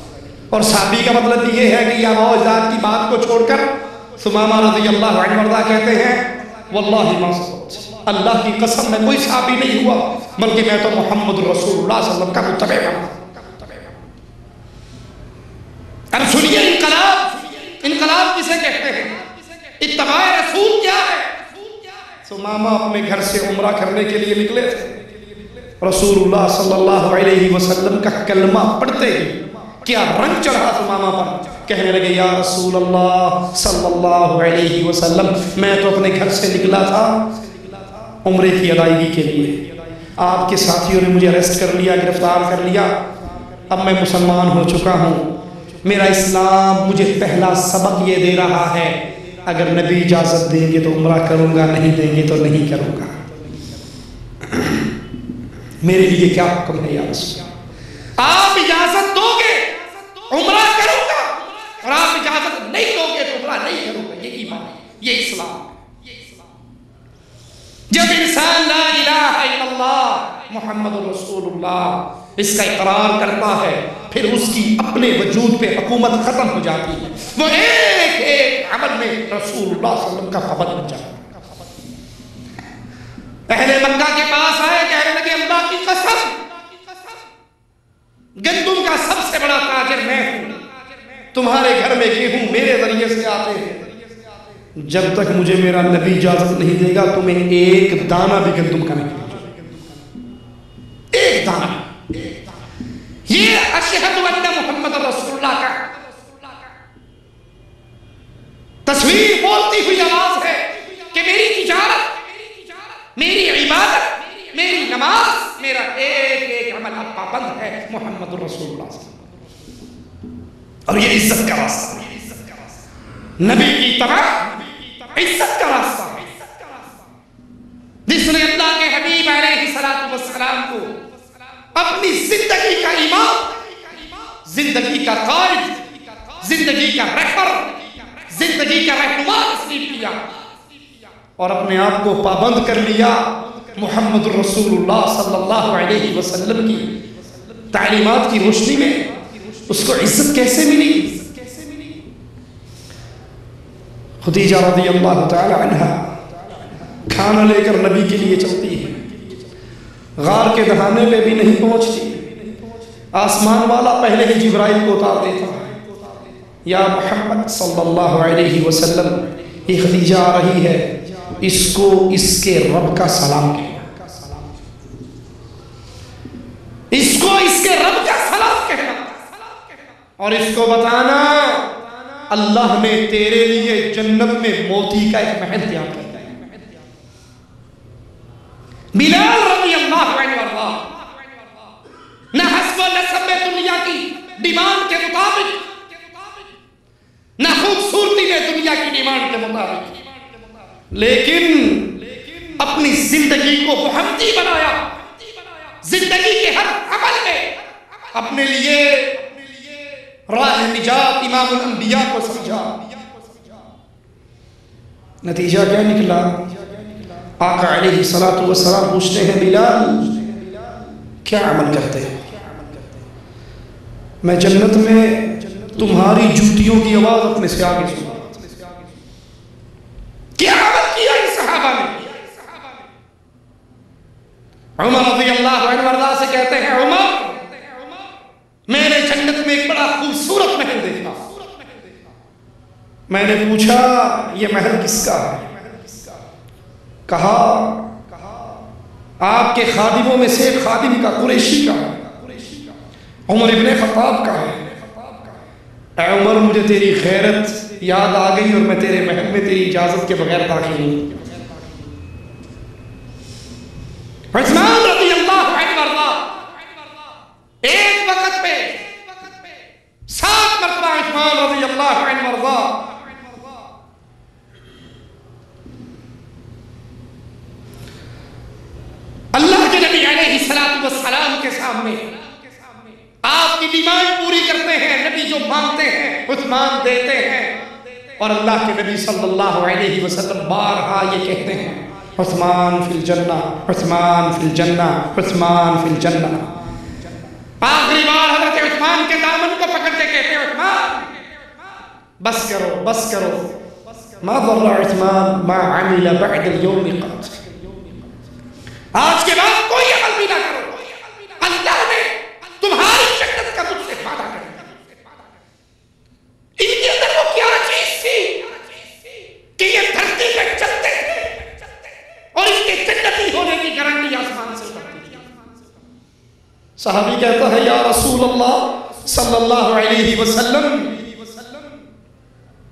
اور صحابی کا مطلب یہ ہے کہ یہ آباء و اجداد کی بات کو چھوڑ کر ثمامہ رضی اللہ عنہ وردہ کہتے ہیں واللہ ما صدقت، اللہ کی قسم میں کوئی صحابی نہیں ہوا بلکہ میں تو محمد رسول اللہ صلی اللہ علیہ وسلم کا متبع ہوں۔ اب سنیے انقلاب کسے کہتے ہیں؟ اتباع رسول کیا ہے؟ ثمامہ اپنے گھر سے عمرہ کرنے کے لیے نکلے تھے، رسول اللہ صلی اللہ علیہ وسلم کا کلمہ پڑھتے ہی کیا رنگ چڑھا ثمامہ پر، کہنے لگے یا رسول اللہ صلی اللہ علیہ وسلم میں تو اپنے گھر سے نکلا تھا عمرے کی ادائیگی کے لیے، آپ کے ساتھیوں نے مجھے اریسٹ کر لیا، گرفتار کر لیا، اب میں مسلمان ہو چکا ہوں، میرا اسلام مجھے پہلا سبق یہ دے رہا ہے اگر نبی اجازت دیں گے تو عمرہ کروں گا، نہیں دیں گے تو نہیں کروں گا۔ میرے لیے کیا حکم ہے یا رسول اللہ؟ آپ اجازت دو گے عمرہ کروں گا، اور آپ اجازت نہیں دو گے تو عمرہ نہیں کروں گا. یہ ایمان ہے، یہ اسلام. جب انسان لا الہ الا اللہ محمد رسول اللہ اس کا اقرار کرتا ہے، پھر اس کی اپنے وجود پہ حکومت ختم ہو جاتی ہے. وہ ایک ایک عمل میں رسول اللہ صلی اللہ علیہ وسلم کا پابند بن جاتا ہے. اہل مکہ کے پاس آئے، کہنے لگے اللہ کی قسم گندم کا سب سے بڑا تاجر میں ہوں، تمہارے گھر میں گیہوں میرے ذریعے سے آتے ہیں، جب تک مجھے میرا نبی اجازت نہیں دے گا تمہیں ایک دانہ بھی گندم کا نہیں، ایک دانہ. یہ اشہد ان محمد رسول اللہ کا تصویر بولتی ہوئی آواز ہے کہ میری تجارت، میری عبادت، میری نماز، میرا ایک ایک عمل اب پابند ہے محمد رسول اللہ صلی اللہ علیہ وسلم. اور یہ عزت کا راستہ ہے، نبی کی طرح عزت کا راستہ ہے. جس نے اللہ کے حبیب علیہ السلام کو اپنی زندگی کا امام، زندگی کا قائد، زندگی کا رہبر، زندگی کا رہنما تسلیم کیا اور اپنے آپ کو پابند کر لیا محمد رسول اللہ صلی اللہ علیہ وسلم کی تعلیمات کی روشنی میں، اس کو عزت کیسے ملی؟ خدیجہ رضی اللہ تعالی عنہ کھانا لے کر نبی کے لیے چلتی ہے، غار کے دہانے پہ بھی نہیں پہنچتی، آسمان والا پہلے ہی جبرائیل کو اتار دیتا، یا محمد صلی اللہ علیہ وسلم یہ خدیجہ آ رہی ہے، اس کو اس کے رب کا سلام کہنا، اس کو اس کے رب کا سلام کہنا، اور اس کو بتانا اللہ نے تیرے لیے جنت میں موتی کا ایک محل تیار کیا. بلال رضی اللہ عنہ وارضا نہ حسب و نسب میں دنیا کی ڈیمانڈ کے مطابق، نہ خوبصورتی میں دنیا کی ڈیمانڈ کے مطابق، لیکن اپنی زندگی کو محمدی بنایا. زندگی کے ہر عمل میں اپنے لیے راہ نجات امام الانبیاء کو سمجھا. نتیجہ کیا نکلا؟ آقا علیہ السلام پوچھتے ہیں بلال کیا عمل کرتے ہیں؟ میں جنت میں تمہاری جوتیوں کی آواز اپنے سے آگے سنا. کیا عمل کیا ان صحابہ نے؟ عمر رضی اللہ عنہ وارضا سے کہتے ہیں عمر میں نے جنت میں ایک بڑا خوبصورت محل دیکھا. میں نے پوچھا یہ محل کس کا ہے؟ کہا آپ کے خادموں میں سے ایک خادم کا، قریشی کا ہے، عمر ابن خطاب کا ہے. اے عمر مجھے تیری غیرت یاد آ گئی اور میں تیرے محل میں تیری اجازت کے بغیر داخل نہیں. عثمان رضی اللہ عنہ وارضا ایک وقت پہ 7 مرتبہ عثمان رضی اللہ عنہ وارضا اللہ کے نبی علیہ السلام کے سامنے آپ کی ڈیمانڈ پوری کرتے ہیں. نبی جو مانگتے ہیں عثمان دیتے ہیں، اور اللہ کے نبی صلی اللہ علیہ وسلم بارہا یہ کہتے ہیں عثمان فی الجنہ، عثمان فی الجنہ، عثمان فی الجنہ. آخری بار حضرت عثمان کے دامن کو پکڑ کے کہتے ہیں عثمان بس کرو بس کرو، ما ضر عثمان ما عمل بعد اليوم قط. آج کے بعد کوئی عمل بھی نہ کرو، اللہ نے تمہاری جنت کا تجھ سے وعدہ کر دیا. ان کے اندر وہ کیا چیز تھی کہ یہ دھرتی پہ چلتے تھے اور اس کے جنتی ہونے کی گارنٹی آسمان سے اترتی تھی. صحابی کہتا ہے یا رسول اللہ صلی اللہ علیہ وسلم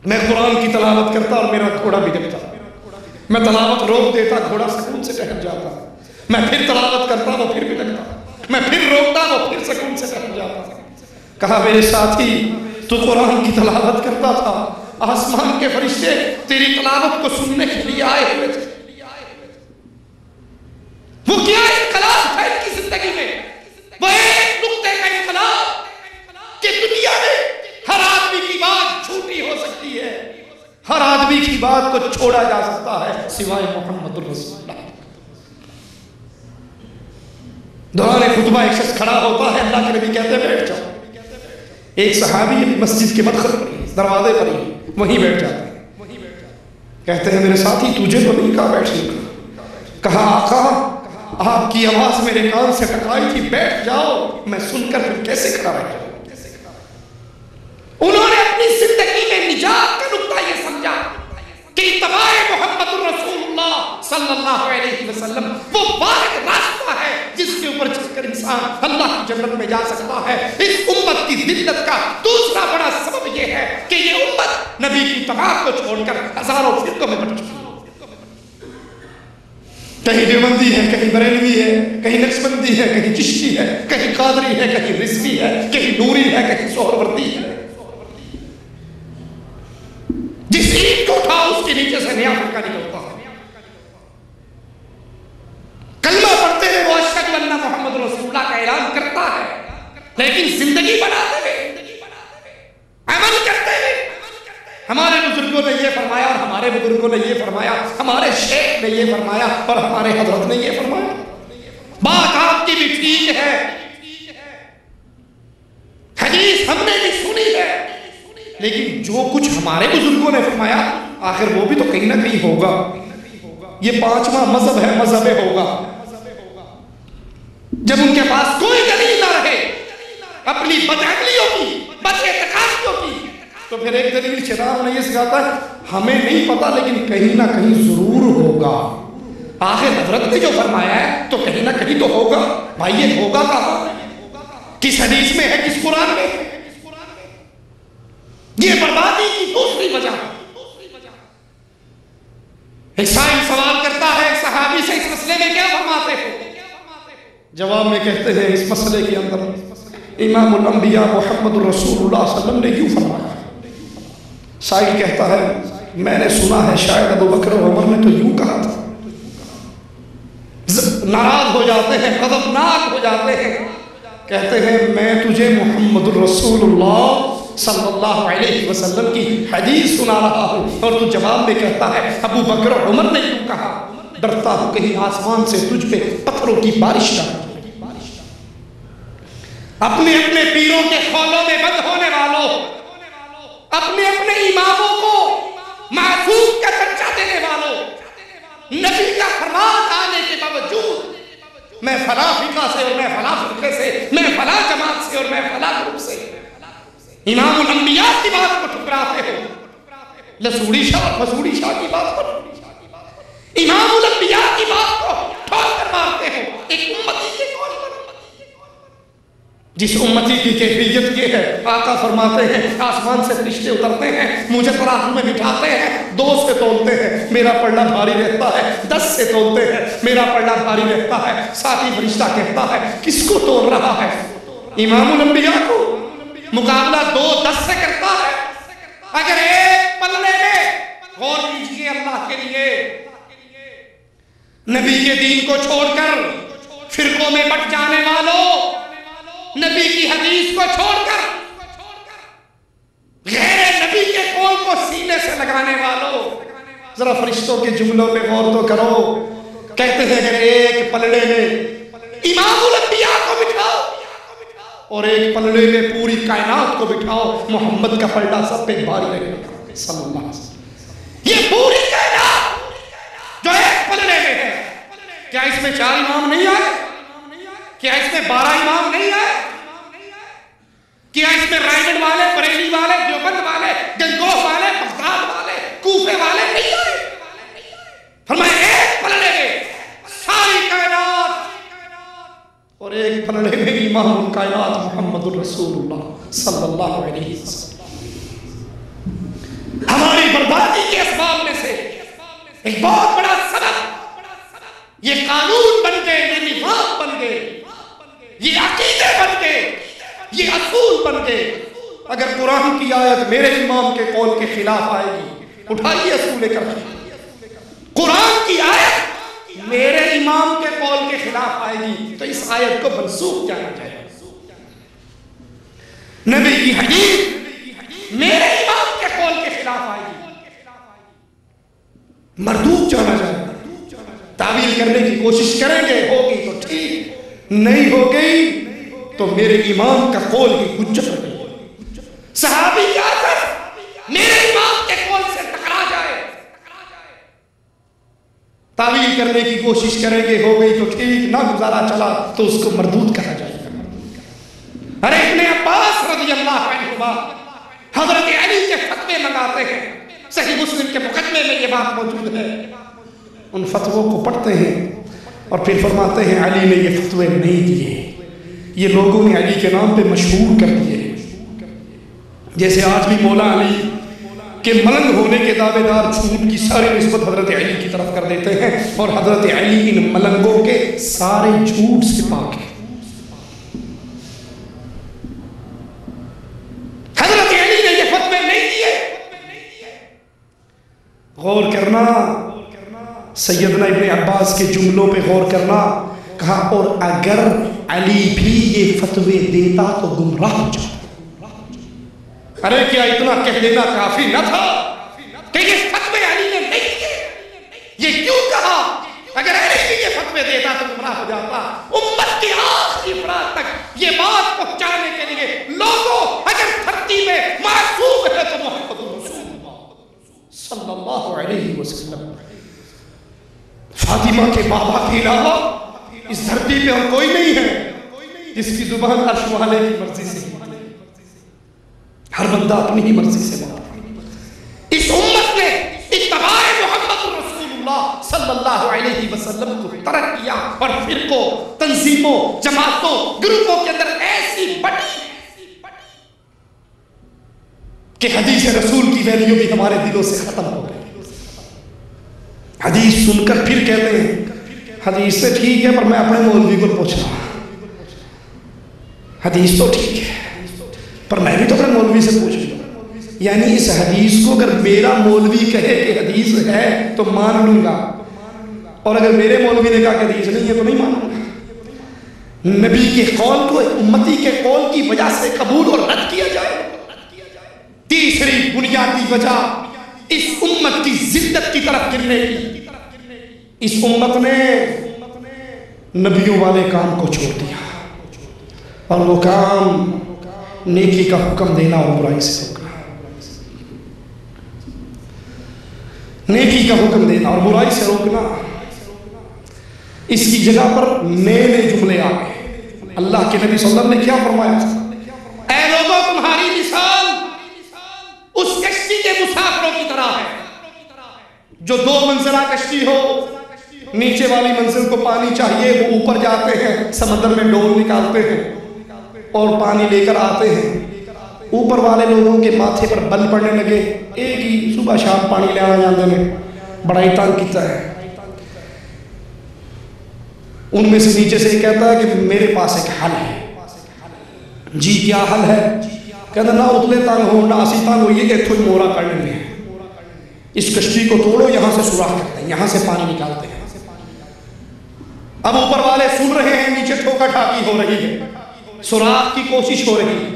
میں قرآن کی تلاوت کرتا اور میرا گھوڑا بھی دبتا، میں تلاوت روک دیتا گھوڑا سکون سے ٹہل جاتا، میں پھر تلاوت کرتا وہ پھر بھی لگتا، میں پھر روکتا وہ پھر سکون سے ٹہل جاتا. کہا میرے ساتھی تو قرآن کی تلاوت کرتا تھا، آسمان کے فرشتے تیری تلاوت کو سننے کے لیے آئے ہوئے تھے. وہ کیا انقلاب تھا ان کی زندگی سکتی ہے، ہر آدمی کی بات کو چھوڑا جا سکتا ہے سوائے محمد الرسول اللہ۔ دوران خطبہ ایک شخص کھڑا ہوتا ہے، اللہ کے نبی کہتے ہیں بیٹھ جاؤ۔ ایک صحابی مسجد کے مدخل پر دروازے پر ہی وہیں بیٹھ جاتا ہے۔ کہتے ہیں میرے ساتھی تجھے تو نہیں کہا بیٹھنے کا، کہا آقا آپ کی آواز میرے کان سے ٹکرائی تھی، بیٹھ جاؤ، میں سن کر پھر کیسے کھڑا رہ جاؤں۔ انہوں نے اپنی زندگی میں نجات کا نقطہ یہ سمجھا کہ اتباع محمد الرسول اللہ صلی اللہ علیہ وسلم وہ واحد راستہ ہے جس کے اوپر چل کر انسان اللہ کی جنت میں جا سکتا ہے۔ اس امت کی ذلت کا دوسرا بڑا سبب یہ ہے کہ یہ امت نبی کی اتباع کو چھوڑ کر ہزاروں فرقوں میں بٹ چکی ہے۔ کہیں دیوبندی ہے، کہیں بریلوی ہے، کہیں نقشبندی ہے، کہیں چشتی ہے، کہیں قادری ہے، کہیں رضوی ہے، کہیں نوری ہے، کہیں سہروردی ہے۔ جس اینٹ کو اٹھاؤ اس کے نیچے سے نیا فرقہ نکلتا ہے۔ کلمہ پڑھتے ہوئے وہ اشہد ان محمد رسول اللہ کا اعلان کرتا ہے، لیکن زندگی بناتے ہوئے، عمل کرتے ہوئے، ہمارے بزرگوں نے یہ فرمایا اور ہمارے بزرگوں نے یہ فرمایا، ہمارے شیخ نے یہ فرمایا اور ہمارے حضرت نے یہ فرمایا۔ بات آپ کی بھی ٹھیک ہے، حدیث ہم نے بھی سنی ہے، لیکن جو کچھ ہمارے بزرگوں نے فرمایا آخر وہ بھی تو کہیں نہ کہیں ہوگا۔ یہ پانچواں مذہب ہے، مذہب ہوگا۔ جب ان کے پاس کوئی دلیل نہ رہے اپنی بدعقلیوں کی، بد اعتقادیوں کی، تو پھر ایک دلیل شیطان نے یہ سکھاتا ہے ہمیں نہیں پتا لیکن کہیں نہ کہیں ضرور ہوگا۔ آخر حضرت نے جو فرمایا ہے تو کہیں نہ کہیں تو ہوگا۔ بھائی یہ ہوگا کہاں؟ کس حدیث میں ہے، کس قرآن میں ہے؟ یہ بربادی کی دوسری وجہ۔ ایک سائل سوال کرتا ہے ایک صحابی سے اس مسئلے میں کیا فرماتے ہو؟ جواب میں کہتے ہیں اس مسئلے کے اندر امام الانبیاء محمد الرسول اللہ صلی اللہ علیہ وسلم نے کیوں فرمایا؟ سائل کہتا ہے میں نے سنا ہے شاید ابو بکر و عمر نے تو یوں کہا تھا۔ ناراض ہو جاتے ہیں، غضبناک ہو جاتے ہیں، کہتے ہیں میں تجھے محمد الرسول اللہ صلی اللہ علیہ وسلم کی حدیث سنا رہا ہوں اور تو جواب میں کہتا ہے ابو بکر و عمر نے کیوں کہا؟ ڈرتا ہوں کہیں آسمان سے تجھ پہ پتھروں کی بارش نہ ہو۔ اپنے اپنے پیروں کے خولوں میں بند ہونے والوں، اپنے اپنے اماموں کو معصوم کا درجہ دینے والوں، نبی کا فرمان آنے کے باوجود میں فلاں فرقہ سے اور میں فلاں فرقے سے، میں فلاں جماعت سے اور میں فلاں گروپ سے، امام الانبیاء کی بات کو ٹھکراتے ہو، لسوڑی شاہ اور مسوڑی شاہ کی بات کو، امام الانبیاء کی بات کو ٹھوک کر مارتے ہو ایک امتی کے کون پر؟ جس امتی کی کیفیت یہ ہے، آقا فرماتے ہیں آسمان سے فرشتے اترتے ہیں، مجھے ترازو میں بٹھاتے ہیں، 2 سے تولتے ہیں میرا پلڑا بھاری رہتا ہے، 10 سے تولتے ہیں میرا پلڑا بھاری رہتا ہے، ساتھی فرشتہ کہتا ہے کس کو تول رہا ہے؟ امام الانبیاء کو۔ مقابلہ 2 10 سے کرتا ہے۔ اگر ایک پلڑے میں، غور کیجئے اللہ کے لیے، نبی کے دین کو چھوڑ کر فرقوں میں بٹ جانے والوں، نبی کی حدیث کو چھوڑ کر غیر نبی کے قول کو سینے سے لگانے والوں، ذرا فرشتوں کے جملوں پہ غور تو کرو۔ کہتے ہیں اگر ایک پلڑے میں امام الانبیاء کو بٹھاؤ اور ایک پلڑے میں پوری کائنات کو بٹھاؤ، محمد کا پلڑا سب پہ بھاری رہے گا صلی اللہ علیہ وسلم۔ یہ پوری کائنات جو ایک پلڑے میں ہے، کیا اس میں 4 امام نہیں آئے؟ کیا اس میں 12 امام نہیں آئے؟ کیا اس میں رائگڑ والے، بریلی والے، دیوبند والے، گنگوہ والے، بغداد والے، کوفے والے نہیں آئے؟ فرمایا ایک پلڑے میں ساری کائنات اور ایک پلڑے میں امام الکائنات محمد الرسول اللہ صلی اللہ علیہ وسلم۔ ہماری بربادی کے اسباب میں سے ایک بہت بڑا سبب یہ قانون بن گئے، یہ نظام بن گئے، یہ عقیدے بن گئے، یہ اصول بن گئے۔ اگر قرآن کی آیت میرے امام کے قول کے خلاف آئے گی، اٹھائیے اصول کر کے، قرآن کی آیت میرے امام کے قول کے خلاف آئے گی تو اس آیت کو منسوخ جانا جائے گا۔ نبی کی حدیث میرے امام کے قول کے خلاف مردود جانا جائے. تعویل کرنے کی کوشش کریں گے, ہوگی تو ٹھیک, نہیں ہو گئی تو میرے امام کا قول کی حجت رہے. صحابی کیا کر میرے امام کے قول سے ٹکرا جائے, تعویل کرنے کی کوشش کریں گے, ہو گئی تو ٹھیک, نہ گزارا چلا تو اس کو مردود کہا جائے گا. ارے ابن عباس رضی اللہ عنہما حضرت علی کے فتوے منگاتے ہیں, صحیح مسلم کے مقدمے میں یہ بات موجود ہے. ان فتووں کو پڑھتے ہیں اور پھر فرماتے ہیں علی نے یہ فتوے نہیں دیے, یہ لوگوں نے علی کے نام پہ مشہور کر دیے. جیسے آج بھی مولا علی کہ ملنگ ہونے کے دعوے دار جھوٹ کی ساری نسبت حضرت علی کی طرف کر دیتے ہیں, اور حضرت علی ان ملنگوں کے سارے جھوٹ سے پاک ہے. حضرت علی نے یہ فتوے نہیں دیے. غور کرنا, سیدنا ابن عباس کے جملوں پہ غور کرنا. کہا اور اگر علی بھی یہ فتوے دیتا تو گمراہ ہو جاتا. ارے کیا اتنا کہہ دینا کافی نہ تھا کہ یہ فتوے علی نے نہیں دیے؟ یہ کیوں کہا؟ اگر علی بھی یہ فتوے دیتا تو گمراہ ہو جاتا. امت کی آخری افراد تک یہ بات پہنچانے کے لیے لوگوں, اگر دھرتی میں معصوم ہے تو محمد رسول اللہ صلی اللہ علیہ وسلم. فاطمہ کے بابا کے علاوہ اس دھرتی پہ اور کوئی نہیں ہے جس کی زبان عرش والے کی مرضی سے, ہر بندہ اپنی ہی مرضی سے بات. اس امت نے اتباع محمد رسول اللہ صلی اللہ علیہ وسلم کو ترک کیا, اور فرقوں, تنظیموں, جماعتوں, گروپوں کے اندر ایسی بڑی کہ حدیث رسول کی ویلیو بھی ہمارے دلوں سے ختم ہو گئی. حدیث سن کر پھر کہتے ہیں حدیث سے ٹھیک ہے پر میں اپنے مولوی کو پوچھ رہا ہوں. حدیث تو ٹھیک ہے پر میں بھی تو اپنے مولوی سے پوچھ لوں. یعنی اس حدیث کو اگر میرا مولوی کہے کہ حدیث ہے تو مان لوں گا, اور اگر میرے مولوی نے کہا کہ حدیث نہیں ہے تو نہیں مانوں گا. نبی کے قول کو امتی کے قول کی وجہ سے قبول اور رد کیا جائے. تیسری بنیادی وجہ اس امت کی زدت کی طرف گرنے کی. اس امت نے نبیوں والے کام کو چھوڑ دیا, اور وہ کام نیکی کا حکم دینا اور برائی سے روکنا. نیکی کا حکم دینا اور برائی سے روکنا, اس کی جگہ پر نئے نئے جملے آ گئے. اللہ کے نبی صلی اللہ علیہ وسلم نے کیا فرمایا؟ اے لوگوں تمہاری مثال اس کشتی کے مسافروں کی طرح ہے جو 2 منزلہ کشتی ہو. نیچے والی منزل کو پانی چاہیے, وہ اوپر جاتے ہیں, سمندر میں ڈول نکالتے ہیں اور پانی لے کر آتے ہیں. اوپر والے لوگوں کے ماتھے پر بل پڑنے لگے, ایک ہی صبح شام پانی لے آنا جاندے میں بڑا ہی تنگ کیتا ہے. ان میں سے نیچے سے کہتا ہے کہ میرے پاس ایک حل ہے. جی کیا حل ہے؟ کہتا نہ اتلے تنگ ہو نہ اسی تنگ ہو, یہ ایتھو ہی مورا کر لیں گے. اس کشتی کو توڑو, یہاں سے سوراخ کرتے ہیں, یہاں سے پانی نکالتے ہیں. اب اوپر والے سن رہے ہیں, نیچے ٹھوکا ٹھاکی ہو رہی ہے, سوراخ کی کوشش ہو رہی ہے.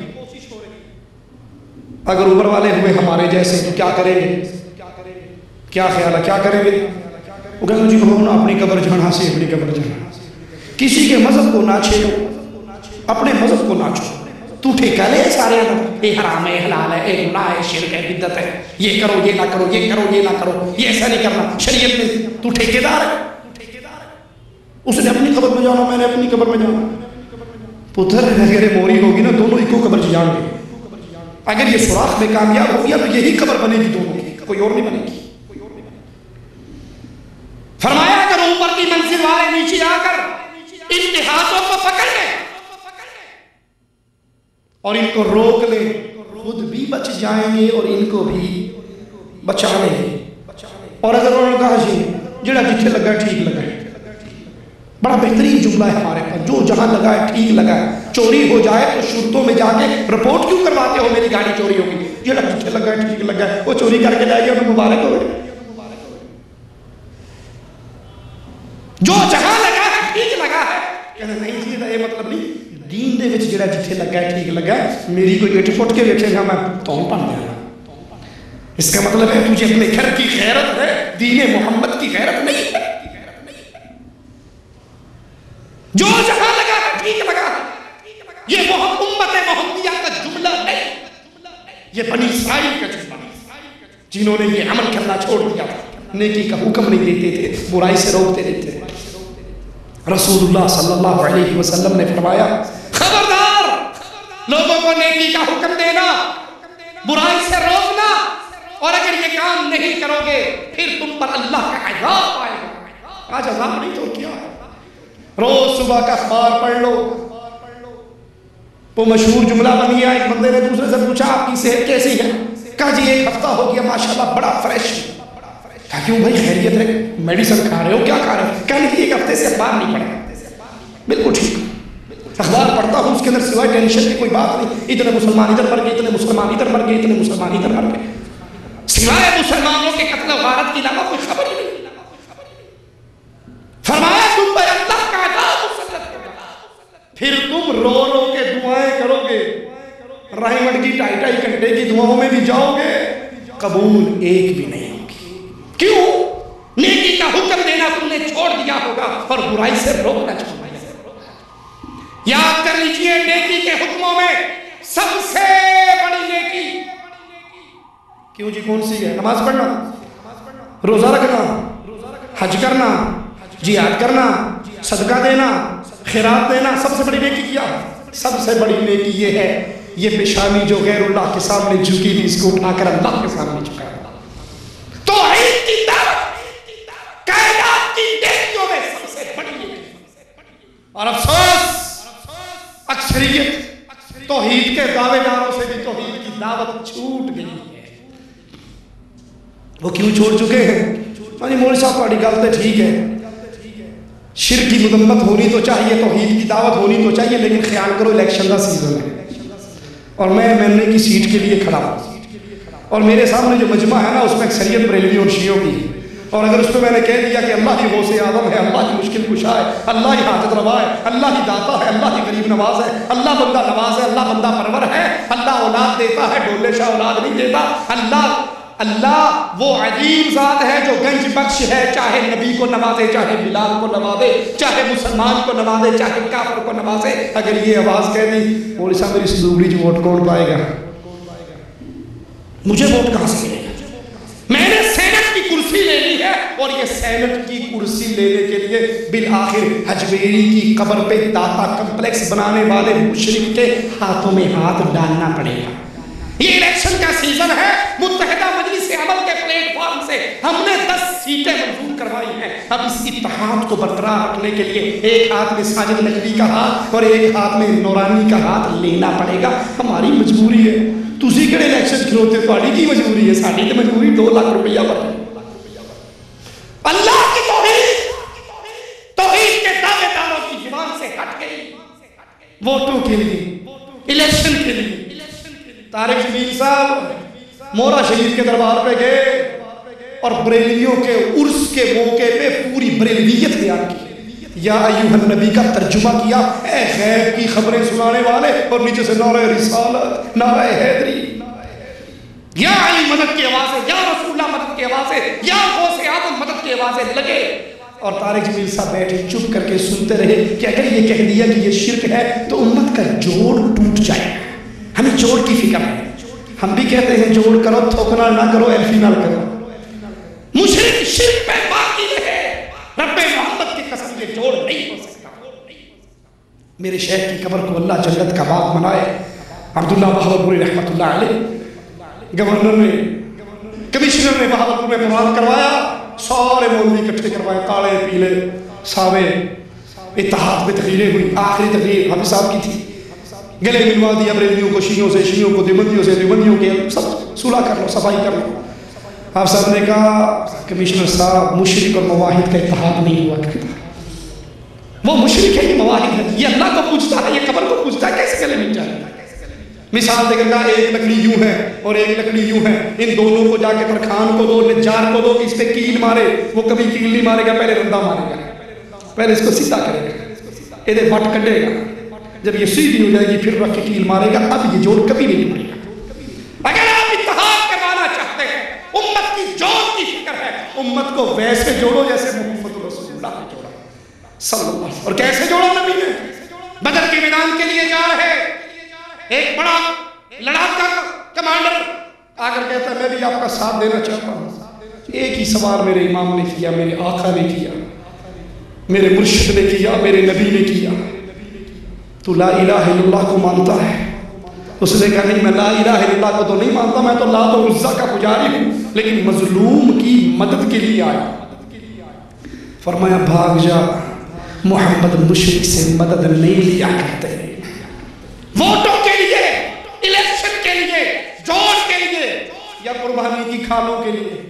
اگر اوپر والے ہوئے ہمارے جیسے تو کیا کریں گے؟ کیا خیال ہے کیا کریں گے؟ وہ کہتے ہیں جی ہو نا اپنی قبر جانا سے اپنی قبر جانا. کسی کے مذہب کو نہ چھیڑو, اپنے مذہب کو نہ چھوڑو. تو ٹھیکہ لے سارے یہ حرام ہے, حلال ہے, یہ گناہ ہے, شرک ہے, بدعت ہے, یہ کرو یہ نہ کرو, یہ کرو یہ نہ کرو, یہ ایسا نہیں کرنا. شریعت میں تو ٹھیکیدار ہے. اس نے اپنی قبر میں جانا, میں نے اپنی قبر میں جانا. پتر اگر موری ہوگی نا دونوں ایک قبر سے جان گے. اگر یہ سوراخ میں کامیاب ہو گیا تو یہی قبر بنے گی دونوں کی, کوئی اور نہیں بنے گی. فرمایا اگر اوپر کی منزل والے نیچے آ کر ان ہاتھوں کو پکڑ لیں اور ان کو روک لیں, خود بھی بچ جائیں گے اور ان کو بھی بچا لیں گے. اور اگر انہوں نے کہا جی جڑا جتھے لگا ٹھیک لگا ہے, بڑا بہترین جملہ ہے ہمارے پاس, جو جہاں لگا ہے ٹھیک لگا ہے. چوری ہو جائے تو شرطوں میں جا کے رپورٹ کیوں کرواتے ہو میری گاڑی چوری ہوگی؟ جڑا جتھے لگا ہے ٹھیک لگا ہے, وہ چوری کر کے جائے گا تو مبارک ہو گئے. جو جہاں لگا ہے ٹھیک لگا ہے, کہنا نہیں جی یہ مطلب نہیں, دین دے وچ جڑا جتھے لگا ہے ٹھیک لگا ہے, میری کوئی اٹھ پٹ کے ویکھے گا میں تو پڑھ دیا. اس کا مطلب ہے تجھے اپنے گھر کی غیرت ہے، دین محمد کی غیرت نہیں ہے۔ جو جہاں لگا ٹھیک لگا، یہ امت محمدیہ کا جملہ ہے، یہ بنی اسرائیل کا جملہ ہے جنہوں نے یہ عمل کرنا چھوڑ دیا تھا، نیکی کا حکم نہیں دیتے تھے، برائی سے روکتے رہتے تھے۔ رسول اللہ صلی اللہ علیہ وسلم نے فرمایا خبردار، لوگوں کو نیکی کا حکم دینا، برائی سے روکنا، اور اگر یہ کام نہیں کرو گے پھر تم پر اللہ کا عذاب آئے گا۔ آج عذاب نہیں تو کیا ہے؟ روز صبح کا اخبار پڑھ لو، وہ مشہور جملہ بن گیا، ایک بندے نے دوسرے سے پوچھا آپ کی صحت کیسی ہے؟ کہا جی ایک ہفتہ ہو گیا ماشاءاللہ بڑا فریش۔ کہا کیوں بھائی خیریت ہے؟ میڈیسن کھا رہے ہو؟ کیا کھا رہے ہو؟ کہا نہیں ایک ہفتے سے اخبار نہیں پڑھا۔ بالکل ٹھیک، اخبار پڑھتا ہوں اس کے اندر سوائے ٹینشن کی کوئی بات نہیں، اتنے مسلمان ادھر مر گئے، اتنے مسلمان ادھر مر گئے، اتنے مسلمان ادھر مر گئے، سوائے مسلمانوں کے قتل و غارت کی علاوہ کوئی خبر ہی نہیں۔ فرمایا تم پر اللہ کا عذاب مسلط ہوگا، پھر تم رو رو کے دعائیں کرو گے، رحمت کی ٹائی ٹائی گھنٹے کی دعاؤں میں بھی جاؤ گے، قبول ایک بھی نہیں ہوگی۔ کیوں؟ نیکی کا حکم دینا تم نے چھوڑ دیا ہوگا اور برائی سے روکنا چھوڑ دیا۔ یاد کر لیجئے نیکی کے حکموں میں سب سے بڑی نیکی کیوں جی کون سی ہے؟ نماز پڑھنا، روزہ رکھنا، حج کرنا، جہاد کرنا، صدقہ دینا، خیرات دینا۔ سب سے بڑی نیکی کیا ہے؟ سب سے بڑی نیکی یہ ہے، یہ پیشانی جو غیر اللہ کے سامنے جھکی تھی اس کو اٹھا کر اللہ کے سامنے جھکا۔ توحید کی دعوت کائنات کی نیکیوں میں سب سے بڑی نیکی۔ اور افسوس اکثریت توحید کے دعوے داروں سے بھی توحید کی دعوت چھوٹ گئی ہے۔ وہ کیوں چھوڑ چکے ہیں؟ مولوی صاحب پاڑی گل تو ٹھیک ہے، شرک کی مذمت ہونی تو چاہیے، توحید کی دعوت ہونی تو چاہیے، لیکن خیال کرو الیکشن کا سیزن ہے اور میں ایم کی سیٹ کے لیے کھڑا ہوں اور میرے سامنے جو مجمع ہے نا اس میں اکثریت بریلوی اور شیعوں کی ہے، اور اگر اس پہ میں نے کہہ دیا کہ اللہ ہی غوث اعظم ہے، اللہ ہی مشکل کشا ہے، اللہ ہی حاجت روا ہے، اللہ ہی داتا ہے، اللہ ہی غریب نواز ہے، اللہ بندہ نواز ہے، اللہ بندہ پرور ہے، اللہ اولاد دیتا ہے، ڈولے شاہ اولاد نہیں دیتا، اللہ وہ عظیم ذات ہے جو گنج بخش ہے، چاہے نبی کو نوازے، چاہے بلال کو نوازے، چاہے مسلمان کو نوازے، چاہے کافر کو نوازے۔ اگر یہ آواز کہہ دی مولوی صاحب میری سندوگڑی جو ووٹ کون پائے گا؟ مجھے ووٹ کہاں سے ملے گا؟ میں نے سینٹ کی کرسی لے لی ہے اور یہ سینٹ کی کرسی لینے کے لیے بالآخر حجویری کی قبر پہ داتا کمپلیکس بنانے والے مشرک کے ہاتھوں میں ہاتھ ڈالنا پڑے گا۔ یہ الیکشن کا سیزن ہے، متحدہ مجلس عمل کے پلیٹ فارم سے ہم نے 10 سیٹیں منظور کروائی ہیں۔ اب اس اتحاد کو برقرار رکھنے کے لیے ایک ہاتھ میں ساجد نقوی کا ہاتھ اور ایک ہاتھ میں نورانی کا ہاتھ لینا پڑے گا۔ ہماری مجبوری ہے، تسی کہڑے الیکشن کھلوتے، تہاڈی کی مجبوری ہے؟ ساڈی تے مجبوری 2 لاکھ روپیہ پر اللہ کی توحید کے دعوے داروں کی زبان سے ہٹ گئی، ووٹوں کے لیے، الیکشن کے لیے۔ طارق جمیل صاحب مورا شریف کے دربار پہ گئے اور بریلویوں کے عرس کے موقع پہ پوری بریلویت بیان کی، یا ایوہ النبی کا ترجمہ کیا، اے غیب کی خبریں سنانے والے، اور نیچے سے نعرہ رسالت، نعرہ حیدری، یا علی مدد کی آوازیں، یا رسول اللہ مدد کی آوازیں، یا غوث اعظم مدد کی آوازیں لگے۔ اور طارق جمیل صاحب بیٹھے چپ کر کے سنتے رہے کہ اگر یہ کہہ دیا کہ یہ شرک ہے تو امت کا جوڑ ٹوٹ جائے گا۔ ہمیں جوڑ کی فکر ہے، ہم بھی کہتے ہیں جوڑ کرو، تھوکنا نہ کرو، ایلفی نہ کرو۔ مشرک شرک پہ باقی رہے، رب محمد کی قسم یہ جوڑ نہیں ہو سکتا۔ میرے شیخ کی قبر کو اللہ جنت کا باغ بنائے۔ عبداللہ بہاولپوری رحمۃ اللہ علیہ گورنر نے، کمشنر نے بہاولپور میں مراد کروایا، سارے مولوی اکٹھے کروائے، کالے پیلے سارے، اتحاد میں تقریریں ہوئی۔ آخری تقریر حافظ صاحب کی تھی، گلے ملوا دیا بریلویوں کو شیعوں سے، شیعوں کو دیوبندیوں سے، دیوبندیوں کے سب صلح کر لو، صفائی کر لو۔ آپ صاحب نے کہا کمشنر صاحب مشرک اور موحد کا اتحاد نہیں ہوا کرتا، وہ مشرک ہے، یہ موحد ہے، یہ اللہ کو پوچھتا ہے، یہ قبر کو پوچھتا ہے، کیسے گلے مل جائے؟ مثال دے کر کہا ایک لکڑی یوں ہے اور ایک لکڑی یوں ہے، ان دونوں کو جا کے ترخان کو دو، نجار کو دو کہ اس پہ کیل مارے، وہ کبھی کیل نہیں مارے گا، پہلے رندہ مارے گا، پہلے اس کو سیدھا کرے گا، یہ بٹ کٹے گا، جب یہ سیدھی ہو جائے گی پھر رکھ کے کیل مارے گا، اب یہ جوڑ کبھی نہیں مارے گا۔ اگر آپ اتحاد کروانا چاہتے ہیں امت کو ویسے جوڑو جیسے محمد رسول اللہ نے جوڑا صلی اللہ علیہ وسلم. اور کیسے جوڑا نبی نے؟ بدر کے میدان کے لیے جا رہے, ایک بڑا لڑاکا کمانڈر آ کر کہتا ہے میں بھی آپ کا ساتھ دینا چاہتا ہوں. ایک ہی سوال میرے امام نے کیا, میرے آقا نے کیا, میرے مرشد نے کیا, میرے نبی نے کیا, تو لا الہ الا اللہ کو مانتا ہے؟ اس نے کہا نہیں, میں لا الہ الا اللہ کو تو نہیں مانتا, میں تو لات و عزا کا پجاری ہوں, لیکن مظلوم کی مدد کے لیے آیا. فرمایا بھاگ جا, محمد مشرک سے مدد نہیں لیا کرتے, ووٹوں کے لیے, الیکشن کے لیے, جوش کے لیے, یا قربانی کی کھالوں کے لیے.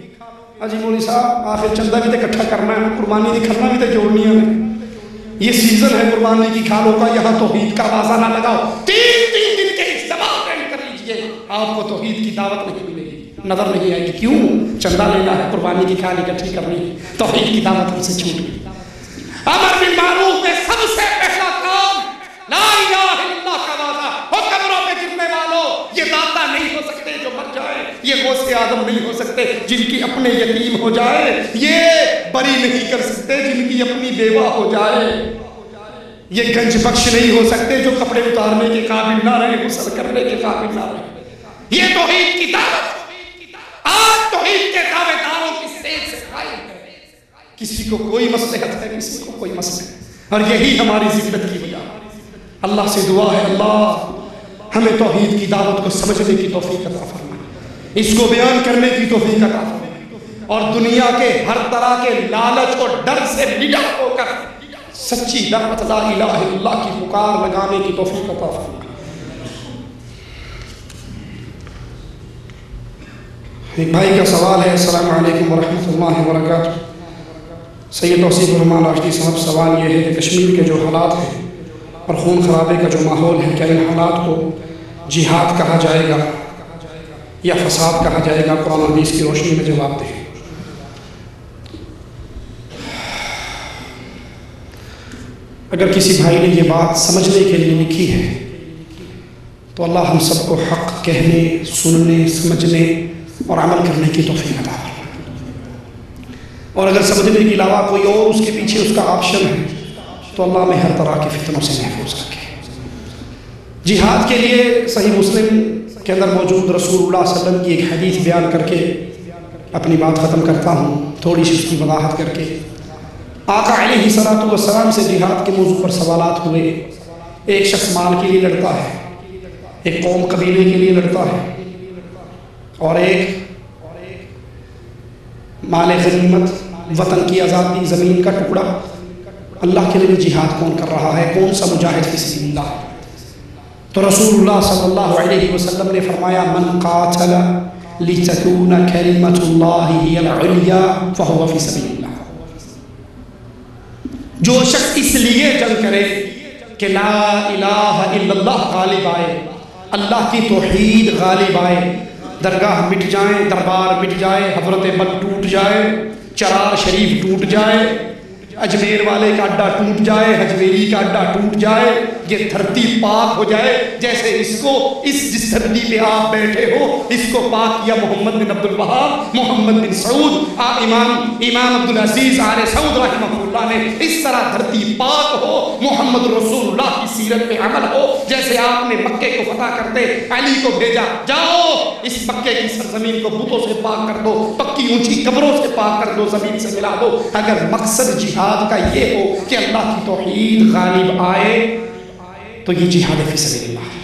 جی مولوی صاحب آخر چندہ بھی تو اکٹھا کرنا ہے, قربانی کی کھانا بھی تو جوڑنی ہے. یہ سیزن ہے قربانی کی کھالوں کا, یہاں توحید کا آوازہ نہ لگاؤ. تین دن کے اجتماع کر لیجئے, آپ کو توحید کی دعوت نہیں ملے گی, نظر نہیں آئے گی. کیوں؟ چندہ لینا ہے, قربانی کی کھال اکٹھی کرنی ہے, توحید کی دعوت ہم سے چھوٹ گئی. امر بالمعروف میں سب سے پہلا کام لا الہ الا اللہ کا وعدہ. ہو قبروں پہ گرنے والوں, یہ داتا نہیں ہو سکتے جو مر جائے, یہ غوث اعظم نہیں ہو سکتے جن کی اپنے یتیم ہو جائے, یہ بری نہیں کر سکتے جن کی اپنی بیوہ ہو جائے, یہ گنج بخش نہیں ہو سکتے جو کپڑے اتارنے کے قابل نہ رہے, غسل کرنے کے قابل نہ رہے. یہ توحید کی دعوت آج توحید کے دعوے داروں کی سٹیج سے قائم ہے. کسی کو کوئی مصلحت ہے, کسی کو کوئی مسئلہ ہے, اور یہی ہماری ذلت کی وجہ. اللہ سے دعا ہے اللہ ہمیں توحید کی دعوت کو سمجھنے کی توفیق عطا فرمائے, اس کو بیان کرنے کی توفیق عطا فرمائے, اور دنیا کے ہر طرح کے لالچ اور ڈر سے نڈر ہو کر سچی دعوت لا الہ الا اللہ کی پکار لگانے کی توفیق عطا فرمائے. ایک بھائی کا سوال ہے. السلام علیکم ورحمۃ اللہ وبرکاتہ. سید توصیف الرحمان راشدی صاحب, سوال یہ ہے کہ کشمیر کے جو حالات ہیں اور خون خرابے کا جو ماحول ہے, کیا ان حالات کو جہاد کہا جائے گا یا فساد کہا جائے گا؟ قرآن و حدیث کی روشنی میں جواب دیں. اگر کسی بھائی نے یہ بات سمجھنے کے لیے لکھی ہے تو اللہ ہم سب کو حق کہنے, سننے, سمجھنے اور عمل کرنے کی توفیق عطا فرمائے. اور اگر سمجھنے کے علاوہ کوئی اور اس کے پیچھے اس کا آپشن ہے تو اللہ میں ہر طرح کے فتنوں سے محفوظ رکھے. جہاد کے لیے صحیح مسلم کے اندر موجود رسول اللہ صلی اللہ علیہ وسلم کی ایک حدیث بیان کر کے اپنی بات ختم کرتا ہوں, تھوڑی سی اس کی وضاحت کر کے. آقا علیہ الصلوۃ والسلام سے جہاد کے موضوع پر سوالات ہوئے. ایک شخص مال کے لیے لڑتا ہے, ایک قوم قبیلے کے لیے لڑتا ہے, اور ایک مال غنیمت, وطن کی آزادی, زمین کا ٹکڑا. اللہ کے لیے جہاد کون کر رہا ہے؟ کون سا مجاہد فی سبیل اللہ؟ تو رسول اللہ صلی اللہ علیہ وسلم نے فرمایا من قاتل لتکون کلمۃ اللہ ہی العلیٰ فہو فی سبیل اللہ. جو شخص اس لیے جنگ کرے کہ لا الہ الا اللہ غالب آئے, اللہ کی توحید غالب آئے, درگاہ مٹ جائیں, دربار مٹ جائے, حضرت بل ٹوٹ جائے, چرار شریف ٹوٹ جائے, اجمیر والے کا اڈا ٹوٹ جائے, حجویری کا اڈا ٹوٹ جائے, یہ دھرتی پاک ہو جائے. جیسے اس کو جس دھرتی پہ آپ بیٹھے ہو اس کو پاک کیا محمد بن عبد الوہاب, محمد بن سعود, امام عبدالعزیز آل سعود رحمہ اللہ نے, اس طرح دھرتی پاک ہو, محمد رسول اللہ کی سیرت پہ عمل ہو. جیسے آپ نے مکے کو فتح کرتے علی کو بھیجا, جاؤ اس مکے کی سرزمین کو بتوں سے پاک کر دو, پکی اونچی قبروں سے پاک کر دو, زمین سے ملا دو. اگر مقصد جہاد کا یہ ہو کہ اللہ کی توحید غالب آئے تو یہ جہاد فی سبیل اللہ ہے.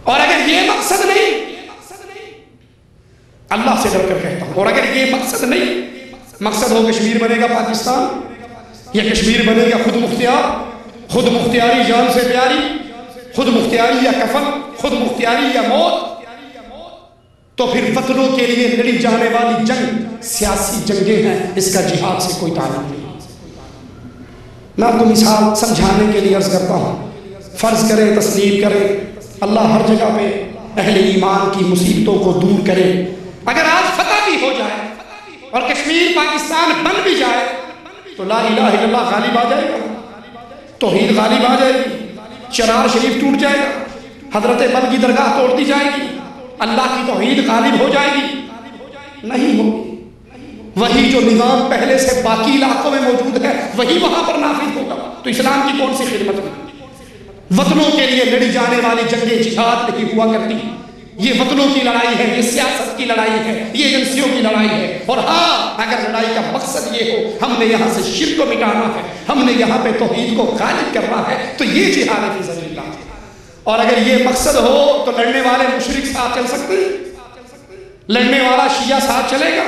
اور اگر یہ مقصد نہیں, اللہ سے ڈر کر کہتا ہوں, اور اگر یہ مقصد نہیں, مقصد ہو کشمیر بنے گا پاکستان یا کشمیر بنے گا خود مختیار, خود مختیاری جان سے پیاری, خود مختیاری یا کفن, خود مختیاری یا موت, تو پھر وطنوں کے لیے لڑی جانے والی جنگ سیاسی جنگیں ہیں, اس کا جہاد سے کوئی تعلق نہیں. میں آپ کو مثال سمجھانے کے لیے عرض کرتا ہوں. فرض کریں, تسلیم کریں, اللہ ہر جگہ پہ اہل ایمان کی مصیبتوں کو دور کرے. اگر آج فتح بھی ہو جائے اور کشمیر پاکستان بن بھی جائے تو لا الہ الا اللہ غالب آ جائے گا, توحید غالب آ جائے گی, چرار شریف ٹوٹ جائے گا, حضرت بل کی درگاہ توڑ دی جائے گی, اللہ کی توحید غالب ہو جائے گی؟ نہیں ہوگی. وہی جو نظام پہلے سے باقی علاقوں میں موجود ہے وہی وہاں پر نافذ ہوگا. تو اسلام کی کون سی خدمت ہے؟ وطنوں کے لیے لڑی جانے والی جنگیں جہاد نہیں ہوا کرتی. یہ وطنوں کی لڑائی ہے، یہ سیاست کی لڑائی ہے، یہ ایجنسیوں کی لڑائی ہے. اور ہاں، اگر لڑائی کا مقصد یہ ہو ہم نے یہاں سے شرک کو مٹانا ہے، ہم نے یہاں پہ توحید کو غالب کرنا ہے، تو یہ جہاد فی سبیل اللہ ہے. اور اگر یہ مقصد ہو تو لڑنے والے مشرک ساتھ چل سکتے ہیں، لڑنے والا شیعہ ساتھ چلے گا،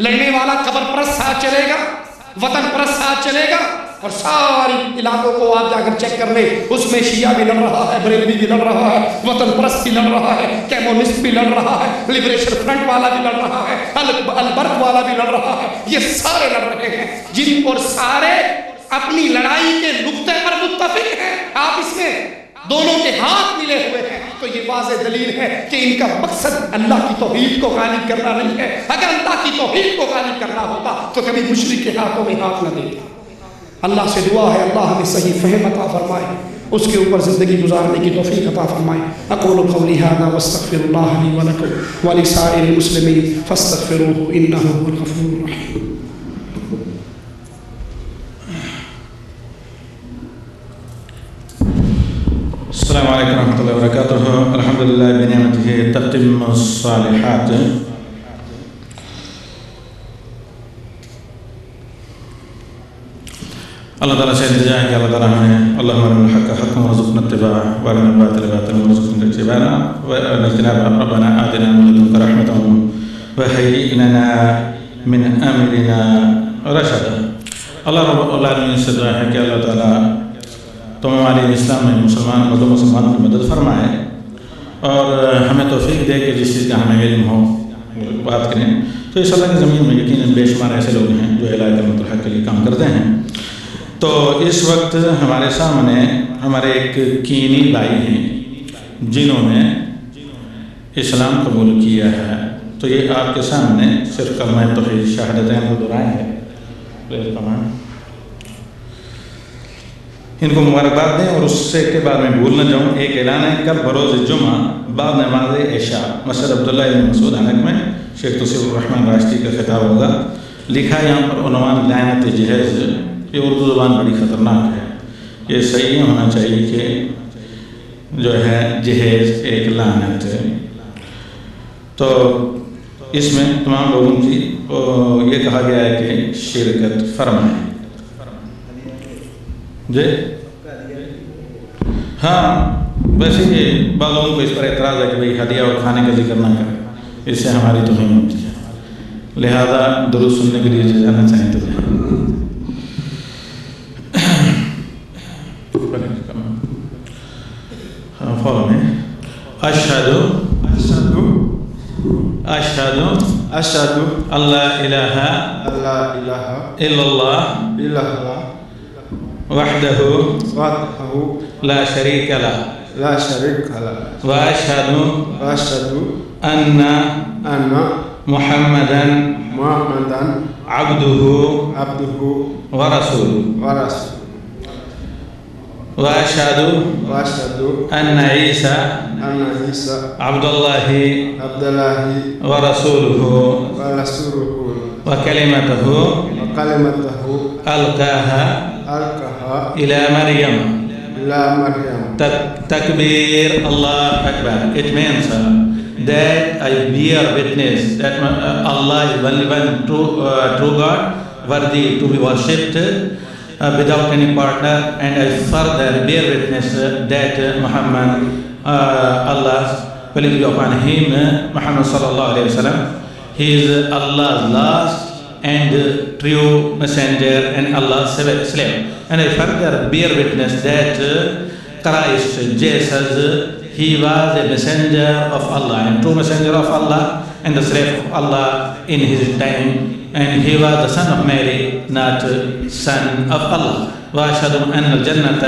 لڑنے والا قبر پرست ساتھ چلے گا، وطن پرست ساتھ چلے گا. اور ساری علاقوں کو آپ جا کر چیک کر لیں، اس میں شیعہ بھی لڑ رہا ہے، بریلوی بھی لڑ رہا ہے، وطن پرست بھی لڑ رہا ہے، کمیونسٹ بھی لڑ رہا ہے، لبریشن فرنٹ والا بھی لڑ رہا ہے، البرت والا بھی لڑ رہا ہے. یہ سارے لڑ رہے ہیں جن اور سارے اپنی لڑائی کے نقطے پر متفق ہیں. آپ اس میں دونوں کے ہاتھ ملے ہوئے ہیں. تو یہ واضح دلیل ہے کہ ان کا مقصد اللہ کی توحید کو غالب کرنا نہیں ہے. اگر اللہ کی توحید کو غالب کرنا ہوتا تو کبھی مشرک کے ہاتھوں میں ہاتھ نہ دیتے. اللہ سے دعا ہے اللہ ہمیں صحیح فہم عطا فرمائے، اس کے اوپر زندگی گزارنے کی توفیق عطا فرمائے. اقول قولی ھذا واستغفر اللہ لی ولکم ولسائر المسلمین فاستغفروہ انہ هو الغفور الرحیم. السلام علیکم ورحمۃ اللہ وبرکاتہ. الحمدللہ بنعمتہ تتم الصالحات. اللہ تعالیٰ سے التجا ہے کہ اللہ تعالیٰ ہمیں اللہم ارنا الحق حقا وارزقنا اتباعہ وارنا الباطل باطلا وارزقنا اجتنابہ واجتناب ربنا آتنا من لدنک رحمة وہیئ لنا من امرنا رشدا. اللہ رب العالمین سے دعا ہے کہ اللہ تعالیٰ تمام عالم اسلام میں مسلمانوں کی مدد فرمائے اور ہمیں توفیق دے کہ جس چیز کا ہمیں علم ہو بات کریں. تو اس اللہ کی زمین میں یقیناً بے شمار ایسے لوگ ہیں جو اعلاء کلمۃ الحق کے لیے کام کرتے ہیں. تو اس وقت ہمارے سامنے ہمارے ایک کینی بھائی ہیں جنہوں نے اسلام قبول کیا ہے. تو یہ آپ کے سامنے صرف کلمہ توحید شہادتین کو دہرائے ہیں. ان کو مبارکباد دیں اور اس سے کے بعد میں بھول نہ جاؤں. ایک اعلان ہے، کل بروز جمعہ بعد نماز عشاء مسجد عبداللہ بن مسعود حنک میں شیخ توصیف الرحمن راشدی کا خطاب ہوگا. لکھا ہے یہاں پر عنوان لعنت جہیز. یہ اردو زبان بڑی خطرناک ہے، یہ صحیح ہونا چاہیے کہ جو ہے جہیز ایک لعنت ہے. تو اس میں تمام لوگوں کی یہ کہا گیا ہے کہ شرکت فرمائیں. جی ہاں، ویسے یہ بعض لوگوں کو اس پر اعتراض ہے کہ بھئی ہدیہ اور کھانے کا ذکر نہ کریں، اس سے ہماری توہین ہوتی ہے، لہذا درود سننے کے لیے جانا چاہیں تو جائیں. فالو میں اشہدو اللہ الہ الا اللہ وحدہ لا شریک لہ واشہدو ان محمدن عبدہ ورسولہ واشہدو ان عیسیٰ عبد اللہ ورسولہ وکلمتہ القاها إلى مريم. Takbir, Allah Akbar. It means that I bear witness that Allah is only one true God, worthy to be worshipped without any partner, and I further bear witness that Muhammad, Allah's peace be upon him, Muhammad sallallahu alayhi wa sallam, he is Allah's last and true messenger and Allah's slave. And I further bear witness that Christ Jesus, he was a messenger of Allah and true messenger of Allah and the slave of Allah in his time, and he was the son of Mary, not son of Allah. وَأَشْهَدُ أَنَّ الْجَنَّةَ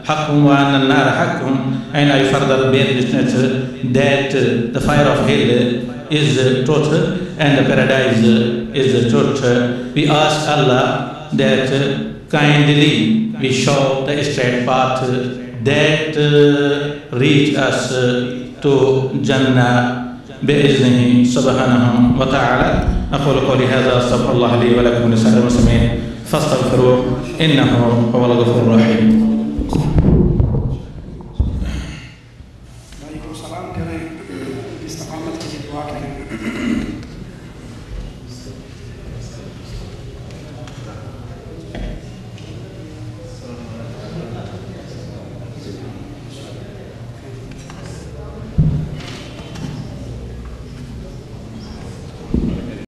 حَقٌّ وَأَنَّ النَّارَ حَقٌّ. And I further bear witness that the fire of hell is truth and the paradise is the truth. We ask Allah that kindly we show the straight path that reach us to Jannah بإذنه سبحانه وتعالى. اقول قولی ھذا استغفر اللہ لی ولکم ولسائر المسلمین فاستغفروہ انہ هو الغفور الرحیم.